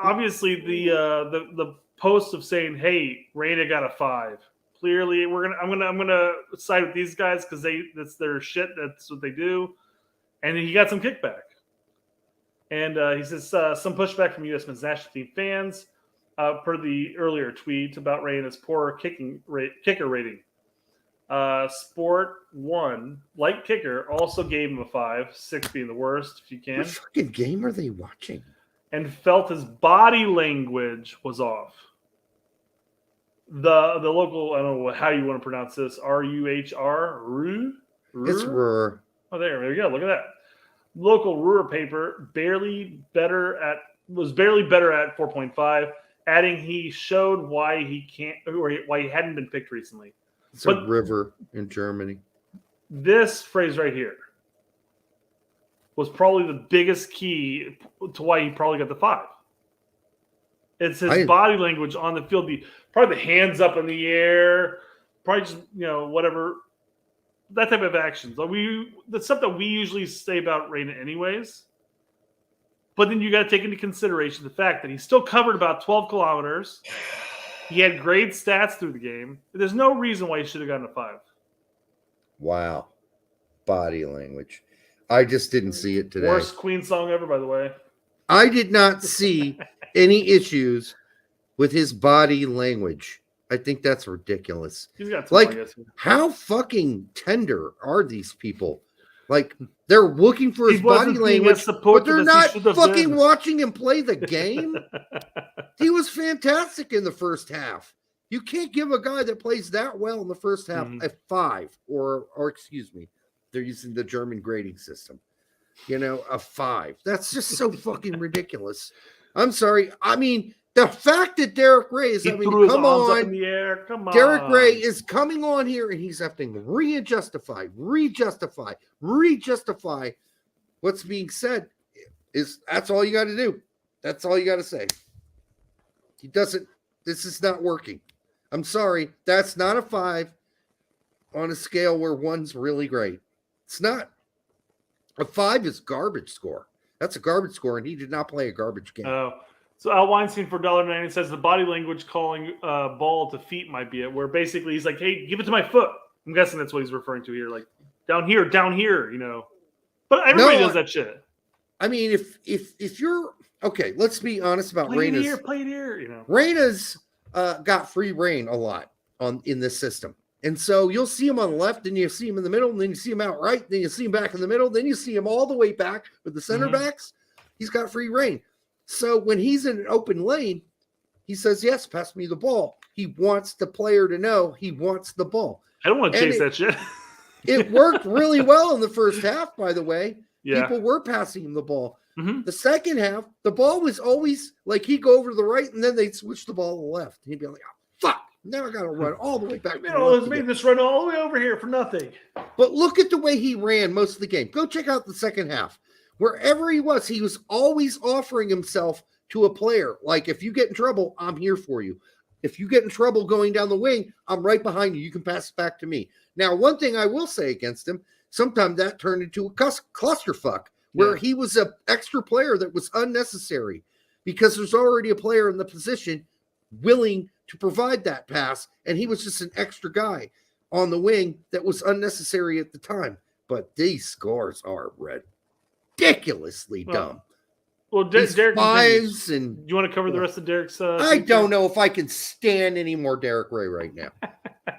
obviously the post of saying, "Hey, Reyna got a 5." Clearly, I'm gonna side with these guys because that's their shit. That's what they do, and he got some kickback. And he says some pushback from U.S. men's national team fans per the earlier tweet about Reyna's poor kicker rating. Sport 1, like kicker, also gave him a 5, 6 being the worst, if you can. what fucking game are they watching? And felt his body language was off. The local, I don't know how you want to pronounce this, R-U-H-R, Ruhr? It's Ruhr. Oh, there we go. Look at that. Local Ruhr paper was barely better at 4.5, adding he showed why he hadn't been picked recently. It's a river in Germany. This phrase right here was probably the biggest key to why he probably got the 5. It's his body language on the field, probably the hands up in the air, probably just whatever, that type of actions. That's stuff that we usually say about Reyna anyways. But then you got to take into consideration the fact that he still covered about 12 kilometers. He had great stats through the game. There's no reason why he should have gotten a 5. Wow. Body language. I just didn't see it today. Worst Queen song ever, by the way. I did not see any issues with his body language. I think that's ridiculous. He's got like, how fucking tender are these people? Like, they're looking for his body language, but they're not fucking watching him play the game. He was fantastic in the first half. You can't give a guy that plays that well in the first half a 5, or excuse me, they're using the German grading system. A 5. That's just so fucking ridiculous. I'm sorry. I mean, the fact that Derek Ray is having to come on, up in the air. Come on. Derek Ray is coming on here and he's having to justify what's being said. That's all you got to do. That's all you got to say. This is not working. I'm sorry. That's not a 5 on a scale where 1's really great. It's not. A 5 is garbage score. That's a garbage score, and he did not play a garbage game. Oh. So Al Weinstein for $1.90 says the body language calling ball to feet might be it, where basically he's like, hey, give it to my foot. I'm guessing that's what he's referring to here. Like, down here. But everybody does that shit. I mean, if you're okay, let's be honest about Reyna's. Play it here. Reyna's got free reign a lot in this system. And so you'll see him on the left, then you see him in the middle, and then you see him out right, then you see him back in the middle, then you see him all the way back with the center backs. He's got free reign. So when he's in an open lane, he says, yes, pass me the ball. He wants the player to know he wants the ball. I don't want to chase that shit. It worked really well in the first half, by the way. Yeah. People were passing him the ball. The second half, the ball was always like he'd go over to the right, and then they'd switch the ball to the left. And he'd be like, oh, fuck. Now I got to run all the way back. Let's make this run all the way over here for nothing. But look at the way he ran most of the game. Go check out the second half. Wherever he was always offering himself to a player. Like, if you get in trouble, I'm here for you. If you get in trouble going down the wing, I'm right behind you. You can pass it back to me. Now, one thing I will say against him, sometimes that turned into a clusterfuck where he was an extra player that was unnecessary because there's already a player in the position willing to provide that pass, and he was just an extra guy on the wing that was unnecessary at the time. But these scores are ridiculously dumb. Well, Derek, fives and do you want to cover the rest of Derek's? I don't know if I can stand any more Derek Ray right now,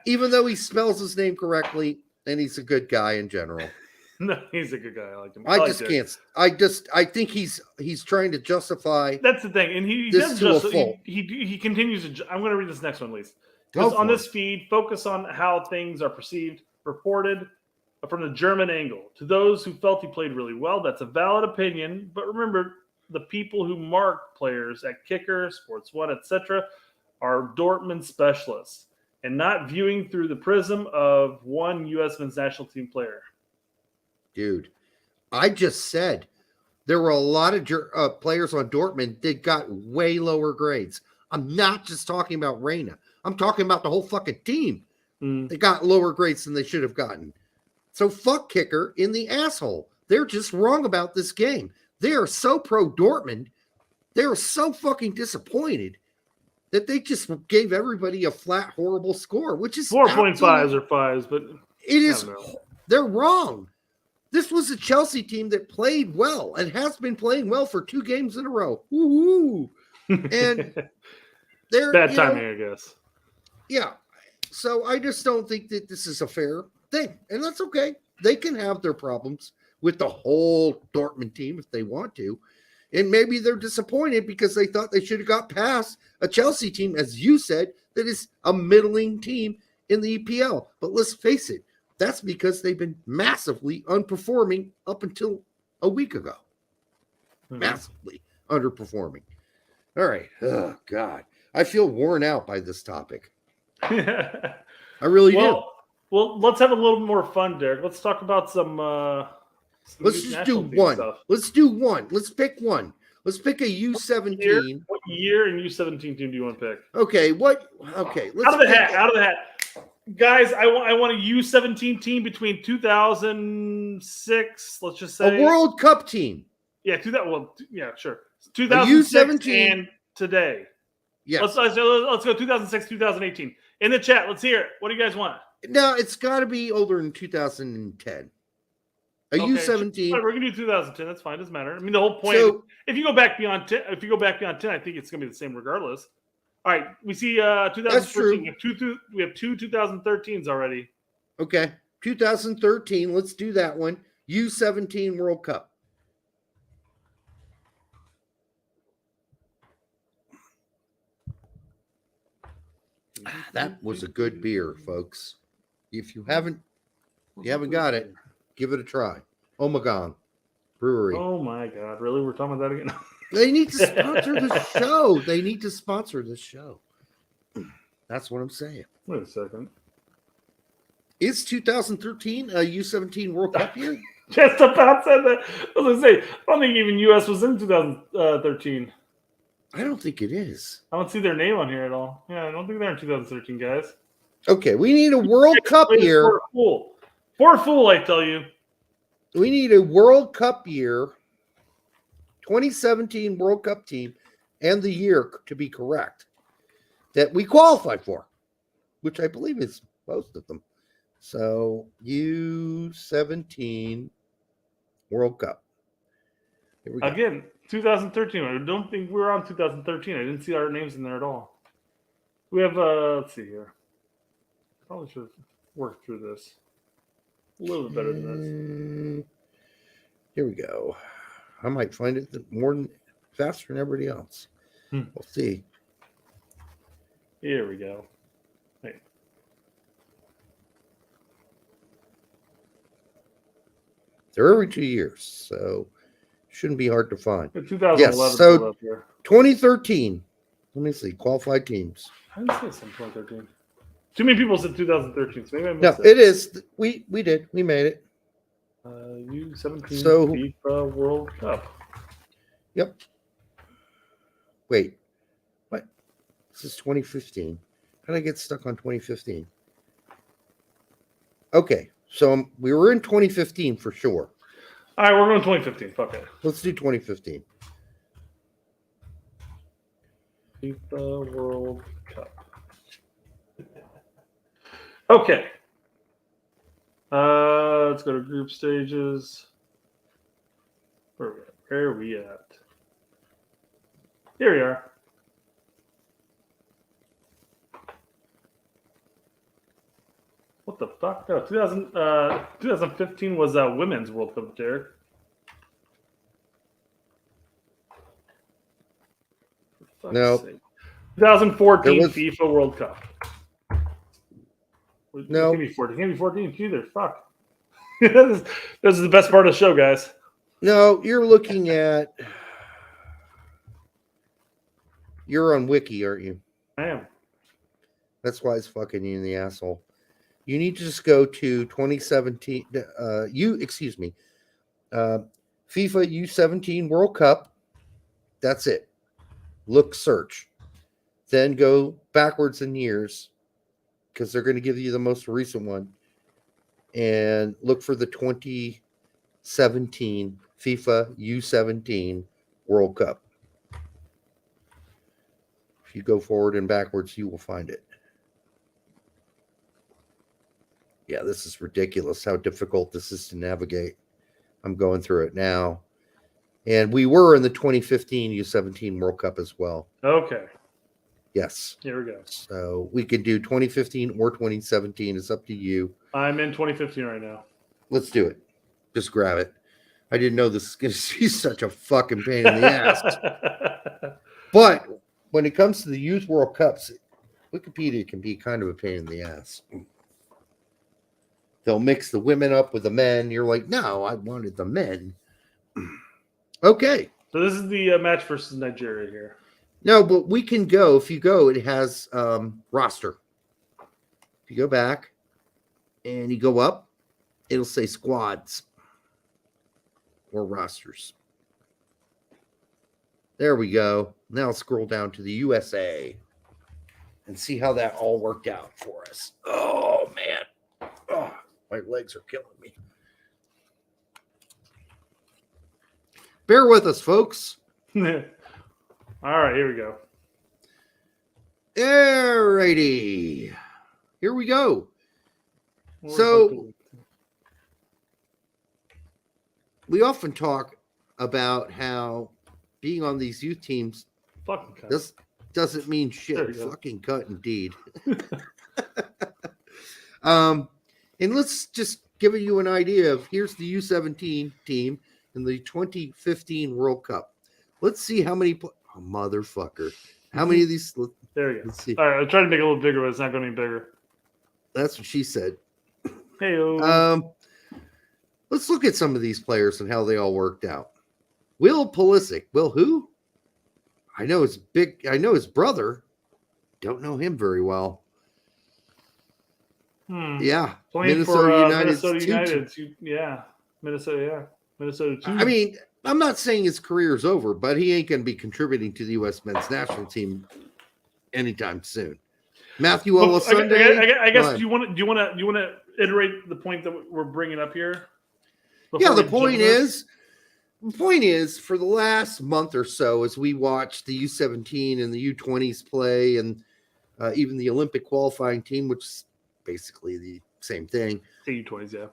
even though he spells his name correctly and he's a good guy in general. No, he's a good guy. I like him. I like just Derek. can't. I think he's trying to justify. That's the thing, and he this does to a just fault. he continues to. I'm going to read this next one, at least. Go Because on for this feed, focus on how things are perceived, reported from the German angle. To those who felt he played really well, that's a valid opinion. But remember, the people who mark players at Kicker, Sports One, etc., are Dortmund specialists and not viewing through the prism of one U.S. men's national team player. Dude, I just said there were a lot of players on Dortmund that got way lower grades. I'm not just talking about Reyna. I'm talking about the whole fucking team. They got lower grades than they should have gotten. So fuck Kicker in the asshole. They're just wrong about this game. They are so pro Dortmund. They are so fucking disappointed that they just gave everybody a flat, horrible score, which is 4.5s or 5s, but it is. They're wrong. This was a Chelsea team that played well and has been playing well for 2 games in a row. Woo-hoo. And they're bad timing, I guess. Yeah. So I just don't think that this is a fair thing. And that's okay. They can have their problems with the whole Dortmund team if they want to. And maybe they're disappointed because they thought they should have got past a Chelsea team, as you said, that is a middling team in the EPL. But let's face it, that's because they've been massively underperforming up until a week ago. Massively underperforming. All right. Oh, God. I feel worn out by this topic. I really do. Well, let's have a little more fun, Derek. Let's talk about some let's just do one. Stuff. Let's do one. Let's pick one. Let's pick a U17. What year and U17 team do you want to pick? Okay. Okay. Let's out of the hat. Guys, I want a U17 team between 2006, let's just say. A World Cup team. Yeah, sure. 2006 and today. Yeah. Let's go 2006, 2018. In the chat, let's hear it. What do you guys want? No, it's got to be older than 2010. U17. We're gonna do 2010. That's fine. Doesn't matter. I mean, the whole point. If you go back beyond 10, I think it's gonna be the same regardless. All right, we see 2013. That's true. We have two 2013s already. Okay, 2013. Let's do that one. U17 World Cup. That was a good beer, folks. If you haven't got it, give it a try. Omegang Brewery. Oh my God! Really? We're talking about that again? They need to sponsor the show. They need to sponsor the show. That's what I'm saying. Wait a second. Is 2013 a U17 World Cup year? Just about said that. I was going to say, I don't think even U.S. was in 2013. I don't think it is. I don't see their name on here at all. Yeah, I don't think they're in 2013, guys. Okay, we need a World Cup year. For a fool, I tell you. We need a World Cup year, 2017 World Cup team, and the year to be correct that we qualified for, which I believe is most of them. So U17 World Cup. Here we go. Again, 2013. I don't think we're on 2013. I didn't see our names in there at all. We have, let's see here. Probably should have worked through this a little bit better than this. Here we go. I might find it faster than everybody else. We'll see. Here we go. Hey. They're every 2 years, so shouldn't be hard to find. 2011. Yes, so 2013. Let me see. Qualified teams. I didn't see this in 2013. Too many people said 2013, so maybe I No, missed it is. We did. We made it. U17 So- FIFA World Cup. Yep. Wait. What? This is 2015. How did I get stuck on 2015? Okay. So we were in 2015 for sure. All right, we're going 2015. Fuck it. Let's do 2015. FIFA World Cup. Okay. Let's go to group stages. Where are we at? Here we are. What the fuck? No, 2015 was Women's World Cup, Derek. For fuck's Nope. sake. 2014 There was- FIFA World Cup. No. It can't be 14. It can't be 14 either. Fuck. This is the best part of the show, guys. No, you're looking at. You're on Wiki, aren't you? I am. That's why it's fucking you in the asshole. You need to just go to 2017. FIFA U17 World Cup. That's it. Look, search. Then go backwards in years because they're going to give you the most recent one. And look for the 2017 FIFA U17 World Cup. If you go forward and backwards, you will find it. Yeah, this is ridiculous how difficult this is to navigate. I'm going through it now. And we were in the 2015 U17 World Cup as well. Okay. Yes. Here we go. So we could do 2015 or 2017. It's up to you. I'm in 2015 right now. Let's do it. Just grab it. I didn't know this is going to be such a fucking pain in the ass. But when it comes to the Youth World Cups, Wikipedia can be kind of a pain in the ass. They'll mix the women up with the men. You're like, no, I wanted the men. Okay. So this is the match versus Nigeria here. No, but we can go. If you go, it has roster. If you go back and you go up, it'll say squads or rosters. There we go. Now scroll down to the USA and see how that all worked out for us. Oh, man. Oh, my legs are killing me. Bear with us, folks. All right, here we go. Alrighty. Here we go. So we often talk about how being on these youth teams Fucking cut. this doesn't mean There shit. you go. Fucking cut indeed. And let's just give you an idea of here's the U17 team in the 2015 World Cup. Let's see how many oh, motherfucker. How many of these There you go. let's see. All right, I tried to make it a little bigger, but it's not going to be bigger. That's what she said. Hey, Let's look at some of these players and how they all worked out. Will Pulisic. Will who? I know his brother. Don't know him very well. Yeah. Playing Minnesota for United's Minnesota two- United. Yeah. Minnesota 2. I mean, I'm not saying his career's over, but he ain't going to be contributing to the U.S. men's national team anytime soon. Matthew Well, Olasunde. I guess Go do you want to iterate the point that we're bringing up here? Yeah, before the we point is, for the last month or so, as we watched the U17 and the U20s play, and even the Olympic qualifying team, which is basically the same thing. U20s, yeah.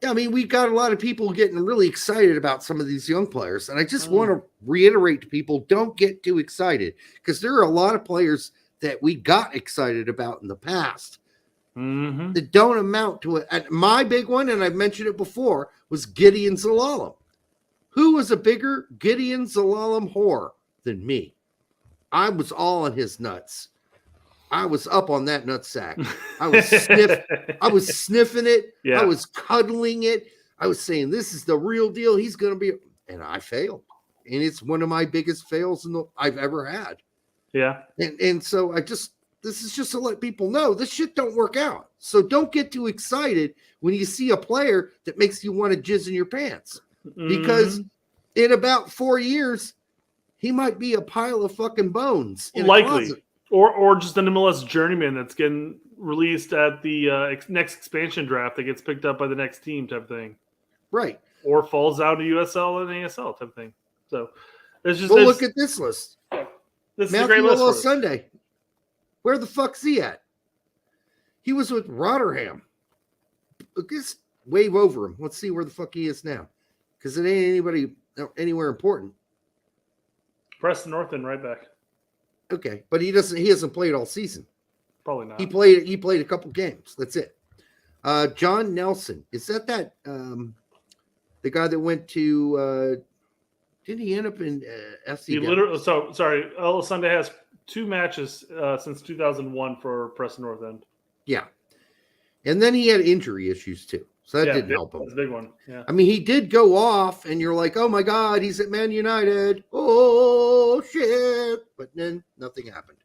I mean, we got a lot of people getting really excited about some of these young players, and I just want to reiterate to people: don't get too excited, because there are a lot of players that we got excited about in the past Mm-hmm. that don't amount to it. And my big one, and I've mentioned it before, was Gideon Zelalem. Who was a bigger Gideon Zelalem whore than me? I was all on his nuts. I was up on that nutsack. I was sniffing it. Yeah. I was cuddling it. I was saying, this is the real deal. He's going to be, and I failed. And it's one of my biggest fails I've ever had. Yeah. And so this is just to let people know this shit don't work out. So don't get too excited when you see a player that makes you want to jizz in your pants. Because in about 4 years, he might be a pile of fucking bones. In a likely, closet. or just an MLS journeyman that's getting released at the next expansion draft that gets picked up by the next team type thing, Right. or falls out of USL and ASL type thing. So there's just Well, look at this list. this is a Matthew great list. For us. Sunday. Where the fuck's he at? He was with Rotterdam. Just wave over him. Let's see where the fuck he is now. Because it ain't anywhere important. Preston North End right back. Okay, but he hasn't played all season. Probably not. He played a couple games. That's it. John Nelson. Is that the guy that went to didn't he end up in FC? He literally sorry, El Sunday has 2 matches since 2001 for Preston North End. Yeah. And then he had injury issues too. So that didn't help him. That's a big one. Yeah. I mean, he did go off, and you're like, oh my God, he's at Man United. Oh, shit. But then nothing happened.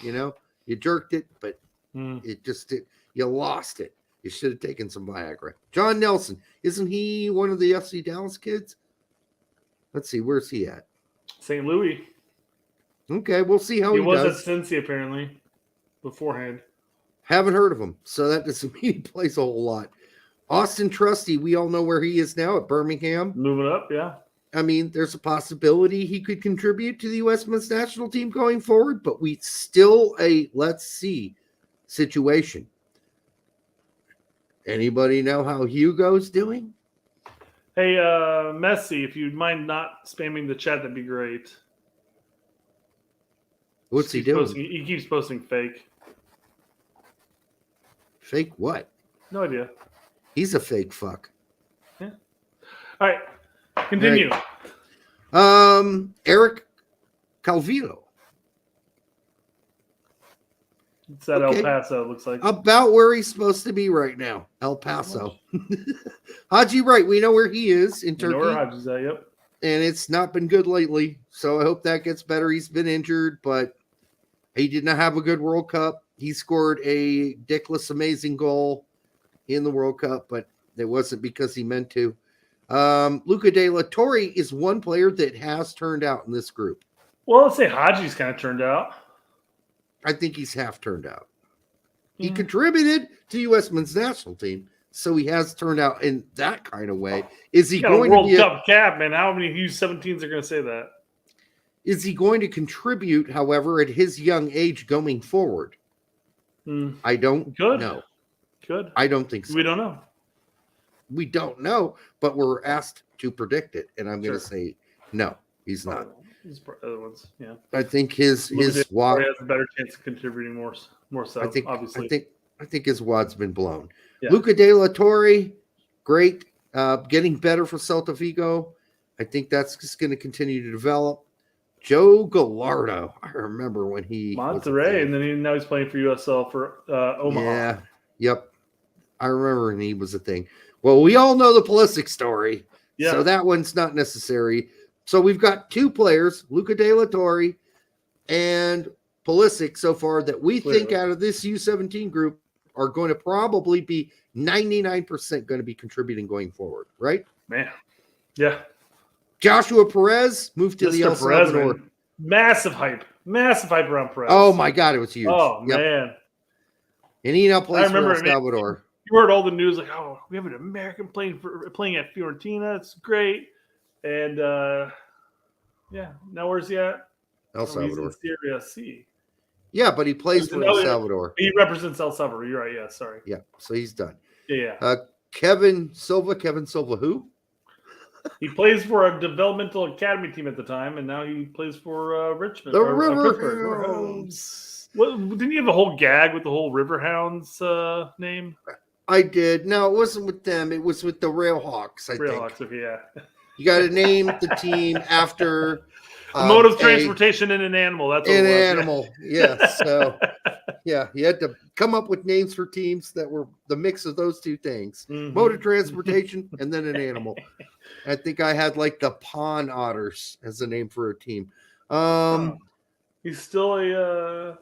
You jerked it, but it just did. You lost it. You should have taken some Viagra. John Nelson. Isn't he one of the FC Dallas kids? Let's see. Where's he at? St. Louis. Okay, we'll see how He he was does. at Cincy apparently beforehand. Haven't heard of him, so that doesn't mean he plays a whole lot. Austin Trusty, we all know where he is now at Birmingham. Moving up, yeah. I mean, there's a possibility he could contribute to the U.S. men's national team going forward, but we still a let's see situation. Anybody know how Hugo's doing? Hey, Messi, if you'd mind not spamming the chat, that'd be great. What's he doing? He keeps posting fake. Fake what? No idea. He's a fake fuck. Yeah. All right. Continue. Eric Calvillo. It's at El Paso, it looks like. About where he's supposed to be right now. El Paso. Haji Wright, we know where he is in Turkey. You know where Haji's at, yep. And it's not been good lately. So I hope that gets better. He's been injured, but he did not have a good World Cup. He scored a dickless, amazing goal in the World Cup, but it wasn't because he meant to. Luca De La Torre is one player that has turned out in this group. Well, let's say Haji's kind of turned out. I think he's half turned out. He contributed to U.S. men's national team, so he has turned out in that kind of way. Is he going World to be Cup cap, man? How many U17s are going to say that? Is he going to contribute, however, at his young age going forward? I don't know. Good. I don't think so. We don't know. We don't know, but we're asked to predict it, and I'm going to say no, he's not. Other ones, yeah. I think his wad has a better chance of contributing more so. Obviously, I think his wad's been blown. Yeah. Luca De La Torre, great, getting better for Celta Vigo. I think that's just going to continue to develop. Joe Gallardo, I remember when he Monterrey, and then now he's playing for USL for Omaha. Yeah, yep. I remember when he was a thing. Well, we all know the Pulisic story, so that one's not necessary. So we've got 2 players, Luca De La Torre and Pulisic so far, that we think out of this U17 group are going to probably be 99% going to be contributing going forward, right? Man, yeah. Joshua Perez moved to the El Salvador. Man. Massive hype around Perez. Oh my God, it was huge. Oh man, and he now plays for El Salvador. You heard all the news like, oh, we have an American playing at Fiorentina. It's great. And now where's he at? El Salvador. He's in Serie C. Yeah, but he plays for El Salvador. He represents El Salvador. You're right. Yeah, sorry. Yeah, so he's done. Yeah. Kevin Silva who? He plays for a developmental academy team at the time, and now he plays for Richmond. The Riverhounds. Didn't you have a whole gag with the whole Riverhounds name? I did. No, it wasn't with them. It was with the Railhawks, I think. Railhawks, yeah. You got to name the team after mode of transportation in an animal. That's what an it was. animal. Yeah. So, yeah, you had to come up with names for teams that were the mix of those 2 things: mode of transportation and then an animal. I think I had like the Pond Otters as a name for a team. He's still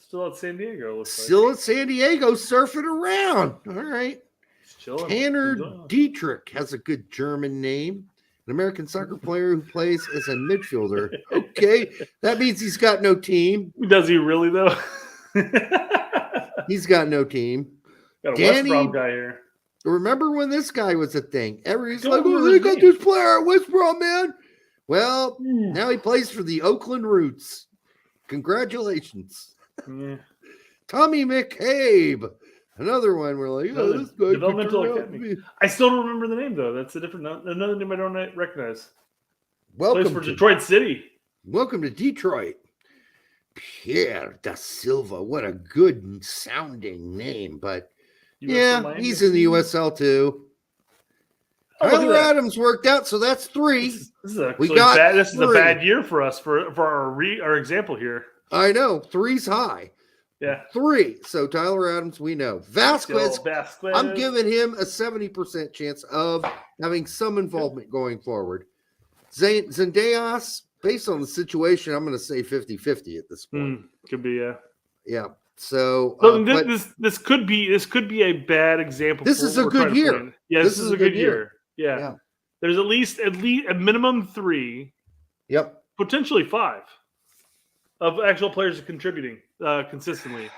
Still at San Diego. Looks Still at San Diego, surfing around. All right. Just chilling. Tanner Enjoying. Dietrich has a good German name. An American soccer player who plays as a midfielder. Okay. That means he's got no team. Does he really, though? He's got no team. Got a Danny- West Brom guy here. Remember when this guy was a thing? Everybody's Don't like, oh, remember they his got name. this player at West Brom, man. Well, now he plays for the Oakland Roots. Congratulations. Yeah. Tommy McCabe. Another one. We're like, oh, Another this guy could developmental turn out to academy. be- I still don't remember the name, though. That's another name I don't recognize. Plays Welcome for to Detroit City. Welcome to Detroit. Pierre da Silva. What a good sounding name. But yeah, Miami he's in the FC. USL too. Oh, look at Tyler that. Adams worked out, so that's three. This is actually We got bad. This is a three. bad year for us for our example here. I know. Three's high. Yeah. Three. So Tyler Adams, we know. Vasquez, Still Vasquez. I'm giving him a 70% chance of having some involvement going forward. Zendejas, based on the situation, I'm going to say 50-50 at this point. Could be, yeah. Yeah. So So but this could be a bad example. This for is what a we're good trying to year. plan. Yeah, this is a good year. Yeah. Yeah. There's at least a minimum 3, yep. potentially 5 of actual players contributing consistently.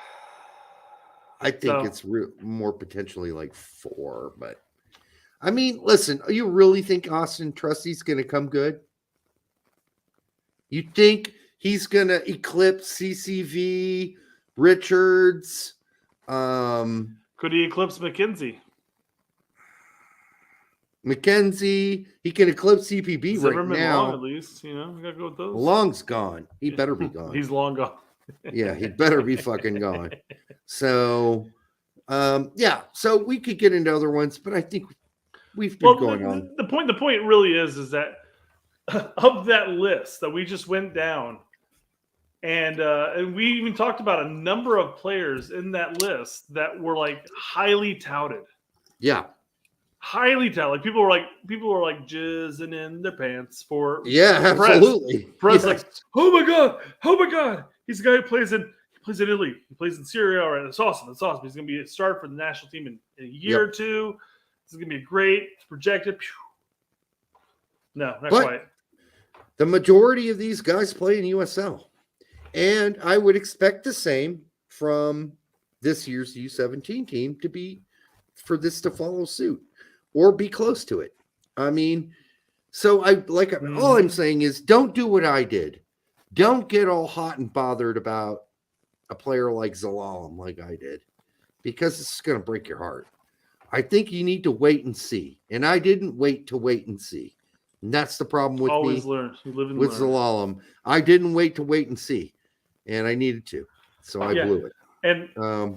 I think So- it's more potentially like 4, but I mean, listen, you really think Austin Trusty's going to come good? You think he's going to eclipse CCV, Richards? Could he eclipse McKenzie? McKenzie? He can eclipse CPB right Zimmerman Long, at now. least. You know, we got to go with those. Long's gone. He better be gone. He's long gone. Yeah, he better be fucking gone. So, yeah, so we could get into other ones, but I think we've been going on. The point really is that of that list that we just went down, and we even talked about a number of players in that list that were like highly touted. Yeah, Highly touted. Like people were like jizzing in their pants for yeah, press. absolutely. Press Yes. like, oh my god, he's a guy who plays in Italy, he plays in Syria. All right, that's awesome. He's gonna be a start for the national team in a year or two. This is gonna be great. It's projected. Phew. No, not But- quite. The majority of these guys play in USL. And I would expect the same from this year's U17 team for this to follow suit or be close to it. I mean, so all I'm saying is don't do what I did. Don't get all hot and bothered about a player like Zalalem like I did, because it's going to break your heart. I think you need to wait and see. And I didn't wait to wait and see. And that's the problem with Always me learn. You live and with learn. Zalalem. I didn't wait to wait and see. And I needed to. So I Yeah. blew it. And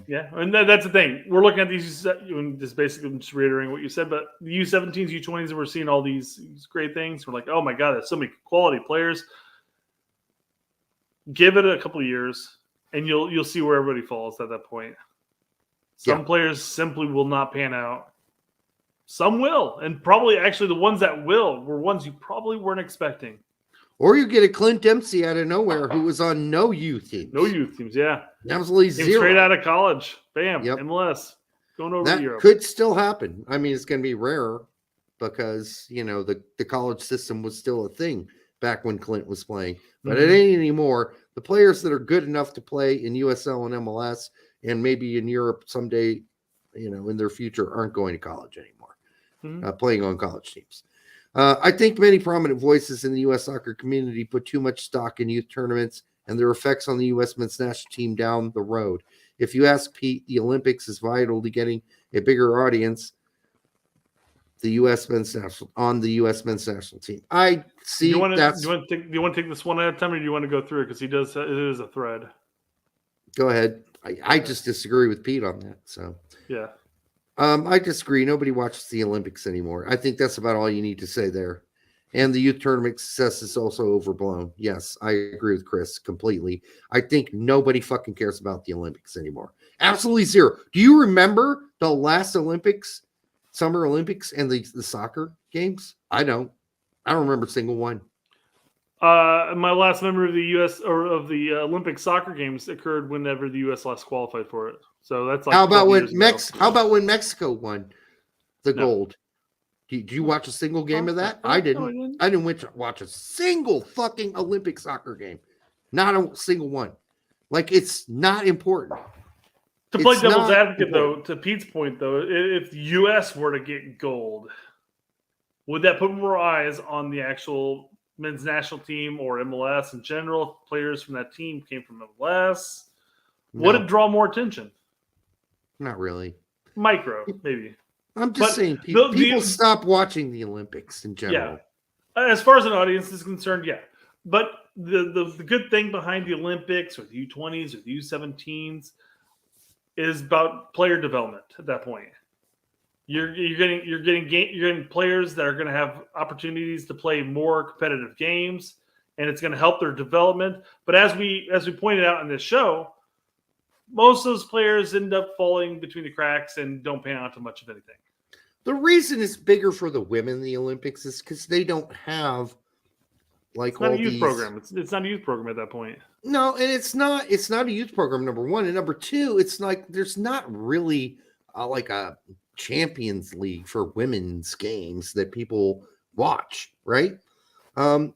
yeah, and that's the thing. We're looking at these, just basically just reiterating what you said, but the U17s, U20s, and we're seeing all these great things. We're like, oh my God, there's so many quality players. Give it a couple of years, and you'll see where everybody falls at that point. Some players simply will not pan out. Some will, and probably actually the ones that will were ones you probably weren't expecting. Or you get a Clint Dempsey out of nowhere who was on no youth teams. No youth teams, yeah. Absolutely Came zero. straight out of college. Bam, Yep. MLS. Going over to That Europe. could still happen. I mean, it's going to be rarer because, the college system was still a thing back when Clint was playing. But it ain't anymore. The players that are good enough to play in USL and MLS and maybe in Europe someday, in their future, aren't going to college anymore, playing on college teams. I think many prominent voices in the U.S. soccer community put too much stock in youth tournaments and their effects on the U.S. men's national team down the road. If you ask Pete, the Olympics is vital to getting a bigger audience on the U.S. men's national team. I see. Do you want to take this one at a time, or do you want to go through it? Because it is a thread. Go ahead. I just disagree with Pete on that. So Yeah. I disagree. Nobody watches the Olympics anymore. I think that's about all you need to say there. And the youth tournament success is also overblown. Yes, I agree with Chris completely. I think nobody fucking cares about the Olympics anymore. Absolutely zero. Do you remember the last Olympics, Summer Olympics, and the soccer games? I don't. I don't remember a single one. My last memory of the U.S. or of the Olympic soccer games occurred whenever the U.S. last qualified for it. So that's like How about 12 when years ago. How about when Mexico won the No. gold? Did you watch a single game of that? No, I I didn't. didn't. I didn't watch a single fucking Olympic soccer game. Not a single one. Like, it's not important. To play It's devil's not advocate, important. though, to Pete's point, though, if the U.S. were to get gold, would that put more eyes on the actual men's national team or MLS in general? If players from that team came from MLS. Would No, it draw more attention? not really. Micro, maybe. I'm just But saying the- people stop watching the Olympics in general. Yeah. As far as an audience is concerned, yeah. But the good thing behind the Olympics or the U20s or the U17s is about player development at that point. You're getting players that are going to have opportunities to play more competitive games, and it's going to help their development. But as we pointed out in this show, most of those players end up falling between the cracks and don't pan out to much of anything. The reason it's bigger for the women in the Olympics is because they don't have like It's not all a youth these... program. It's not a youth program at that point. No, and it's not a youth program, number one. And number two, it's like there's not really like a Champions League for women's games that people watch, right?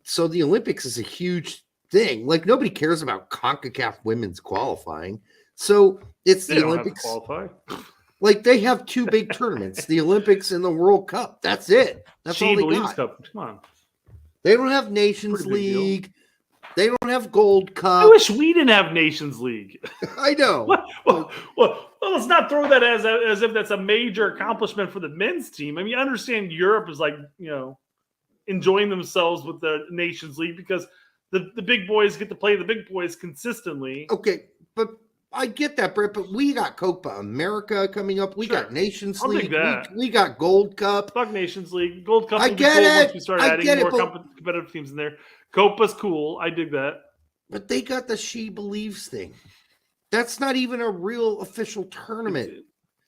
So the Olympics is a huge thing. Like, nobody cares about Concacaf women's qualifying. So it's They the don't Olympics. have to qualify. Like, they have two big tournaments, the Olympics and the World Cup. That's it. That's all She they believes got. cup. Come on. They don't have Nations Pretty big deal. League. They don't have Gold I Cup. wish we didn't have Nations League. I know. Well, let's not throw that as if that's a major accomplishment for the men's team. I mean, I understand Europe is like, enjoying themselves with the Nations League because the big boys get to play the big boys consistently. Okay, but I get that, Brett, but we got Copa America coming up. We Sure. got Nations I'll take League. that. We got Gold Cup. Fuck Nations League. Gold Cup I will be get cool it. once we start I adding get it, more but- competitive teams in there. Copa's cool. I dig that. But they got the She Believes thing. That's not even a real official tournament.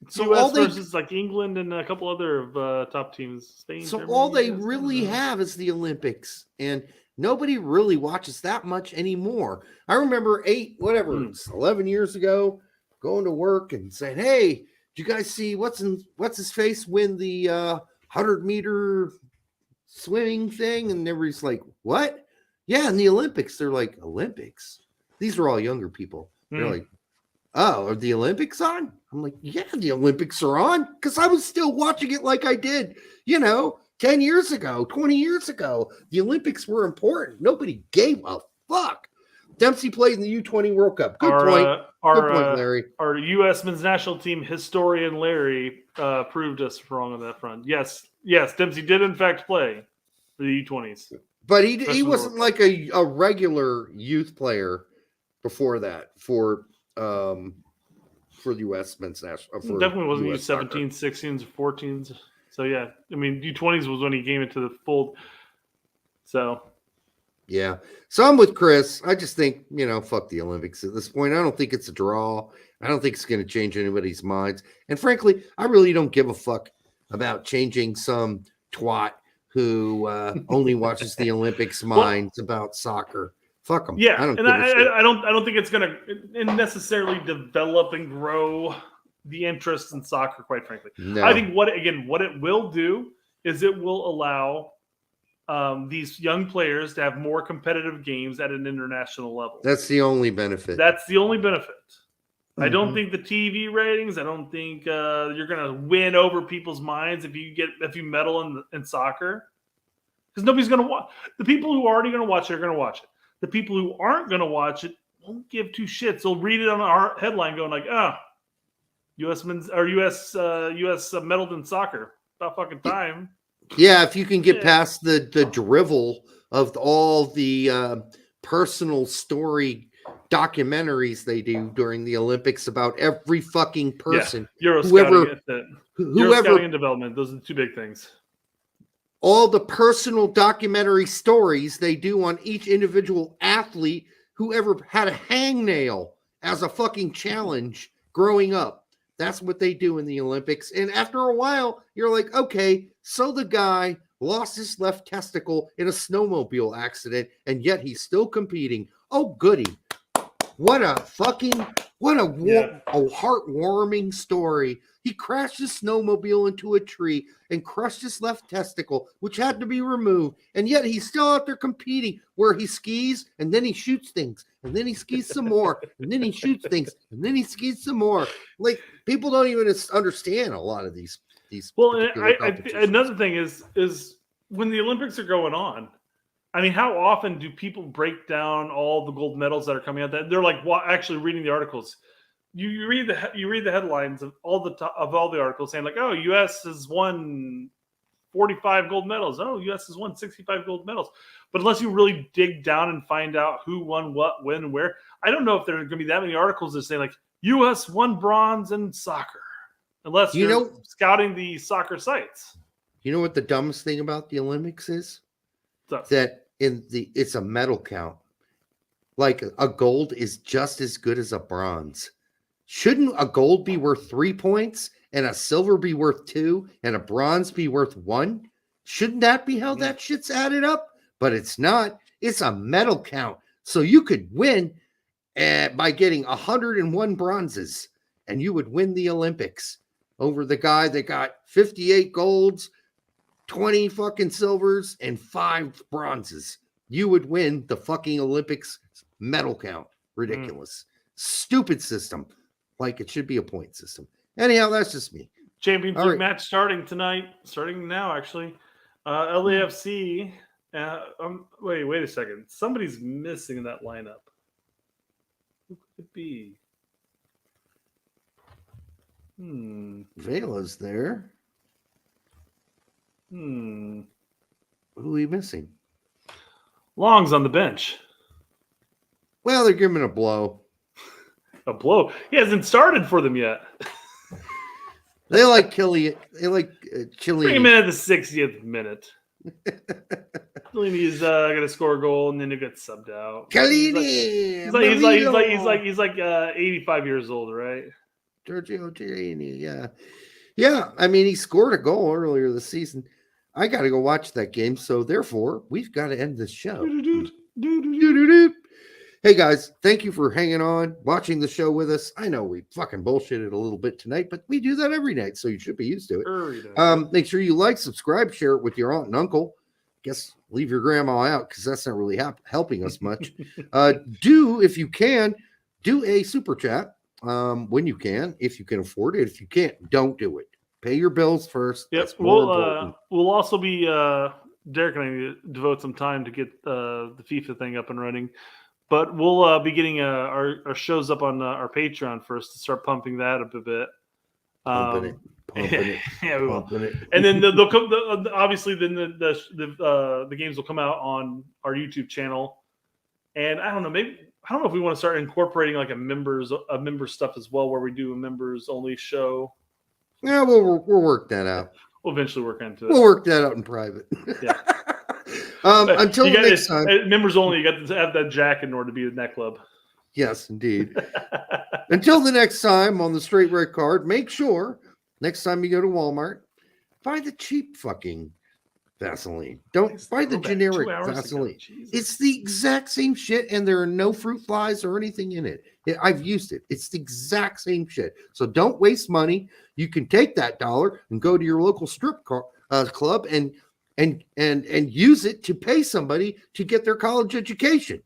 So So US all they versus like England and a couple other of top teams. Spain. so Germany, all they US, really I don't know. have is the Olympics, and nobody really watches that much anymore. I remember 11 years ago, going to work and saying, "Hey, did you guys see what's his face win the 100-meter swimming thing?" And everybody's like, "What?" Yeah, in the Olympics. They're like, "Olympics?" These are all younger people. They're Hmm. like, "Oh, are the Olympics on?" I'm like, "Yeah, the Olympics are on," because I was still watching it like I did, 10 years ago, 20 years ago. The Olympics were important. Nobody gave a fuck. Dempsey played in the U20 World Cup. Good point. Good point, Larry. Our U.S. men's national team historian Larry proved us wrong on that front. Yes, Dempsey did in fact play for the U20s. But he Especially wasn't World like a regular youth player before that for the U.S. men's national. For Definitely wasn't US soccer. U17s, 16s, or 14s. So yeah, I mean U20s was when he came into the fold. So Yeah. So I'm with Chris. I just think, fuck the Olympics at this point. I don't think it's a draw. I don't think it's going to change anybody's minds. And frankly, I really don't give a fuck about changing some twat who only watches the Olympics minds about soccer. Fuck them. yeah, I don't and give a shit. I don't think it's going to necessarily develop and grow the interest in soccer. Quite frankly, No. I think what it will do is it will allow these young players to have more competitive games at an international level. That's the only benefit. That's the only benefit. I don't Mhm. think the TV ratings. I don't think you're going to win over people's minds if you medal in soccer, because nobody's going to watch. The people who are already going to watch it are going to watch it. The people who aren't going to watch it won't give two shits. They'll read it on our headline, going like, U.S. men's or U.S. medaled in soccer. About fucking time. Yeah, if you can get Yeah. past the drivel of all the personal story documentaries they do during the Olympics about every fucking person, Euro whoever- scouting. Euro scouting whoever, and development. Those are the two big things. all the personal documentary stories they do on each individual athlete who ever had a hangnail as a fucking challenge growing up. That's what they do in the Olympics. And after a while, you're like, okay, so the guy lost his left testicle in a snowmobile accident, and yet he's still competing. Oh, goody. What a heartwarming story. He crashed his snowmobile into a tree and crushed his left testicle, which had to be removed. And yet he's still out there competing, where he skis and then he shoots things, and then he skis some more, and then he shoots things, and then he skis some more. Like, people don't even understand a lot of these. Well, and another thing is when the Olympics are going on, I mean, how often do people break down all the gold medals that are coming out? That they're like, actually reading the articles. You read the headlines of all the articles saying like, oh, U.S. has won 45 gold medals. Oh, U.S. has won 65 gold medals. But unless you really dig down and find out who won what, when, and where, I don't know if there are going to be that many articles that say like U.S. won bronze in soccer. Unless you're scouting the soccer sites. You know what the dumbest thing about the Olympics is? That it's a medal count. Like, a gold is just as good as a bronze. Shouldn't a gold be worth 3 points and a silver be worth 2 and a bronze be worth 1? Shouldn't that be how that shit's added up? But it's not. It's a medal count. So you could win by getting 101 bronzes, and you would win the Olympics over the guy that got 58 golds, 20 fucking silvers, and 5 bronzes. You would win the fucking Olympics medal count. Ridiculous. Stupid system. Like, it should be a point system. Anyhow, that's just me. Champions League match starting now, actually. LAFC. Wait a second. Somebody's missing in that lineup. Who could it be? Vela's there. Who are we missing? Long's on the bench. Well, they're giving a blow. A blow? He hasn't started for them yet. They like Chile. They like Chile. Bring him in at the 60th minute. Chiellini's going to score a goal, and then he gets subbed out. Chiellini. He's like 85 years old, right? Giorgio Chiellini. Yeah. I mean, he scored a goal earlier this season. I got to go watch that game, so therefore we've got to end this show. Hey guys, thank you for hanging on, watching the show with us. I know we fucking bullshitted a little bit tonight, but we do that every night, so you should be used to it. Make sure you like, subscribe, share it with your aunt and uncle. Guess leave your grandma out, because that's not really helping us much. If you can, do a super chat when you can, if you can afford it. If you can't, don't do it. Pay your bills first. Yep. We'll also be Derek and I need to devote some time to get the FIFA thing up and running. But we'll be getting our shows up on our Patreon first to start pumping that up a bit. Pumping it. Yeah, we will. And then they'll come. Obviously, then the games will come out on our YouTube channel. And I don't know if we want to start incorporating like a member stuff as well, where we do a members only show. Yeah, we'll work that out. We'll eventually work into it. We'll work that out in private. Yeah. Until next time. Members only, you got to have that jacket in order to be in that club. Yes, indeed. Until the next time on the Straight Red Card, make sure next time you go to Walmart, buy the cheap fucking Vaseline. Don't buy the generic Vaseline. It's the exact same shit, and there are no fruit flies or anything in it. I've used it. It's the exact same shit. So don't waste money. You can take that $1 and go to your local strip club and use it to pay somebody to get their college education.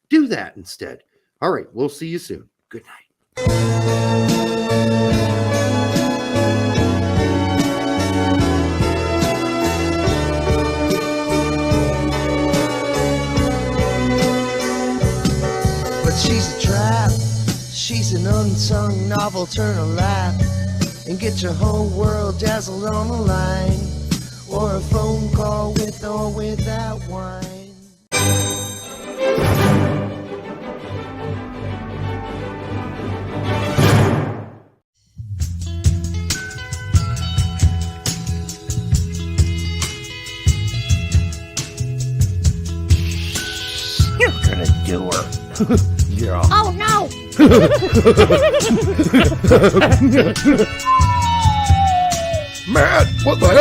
Do that instead. All right. We'll see you soon. Good night. But she's a trap. She's an unsung novel. Turn a lap and get your whole world dazzled on the line. Or a phone call with or without wine. You're gonna do her. Yeah. Oh no! Matt, what the hell?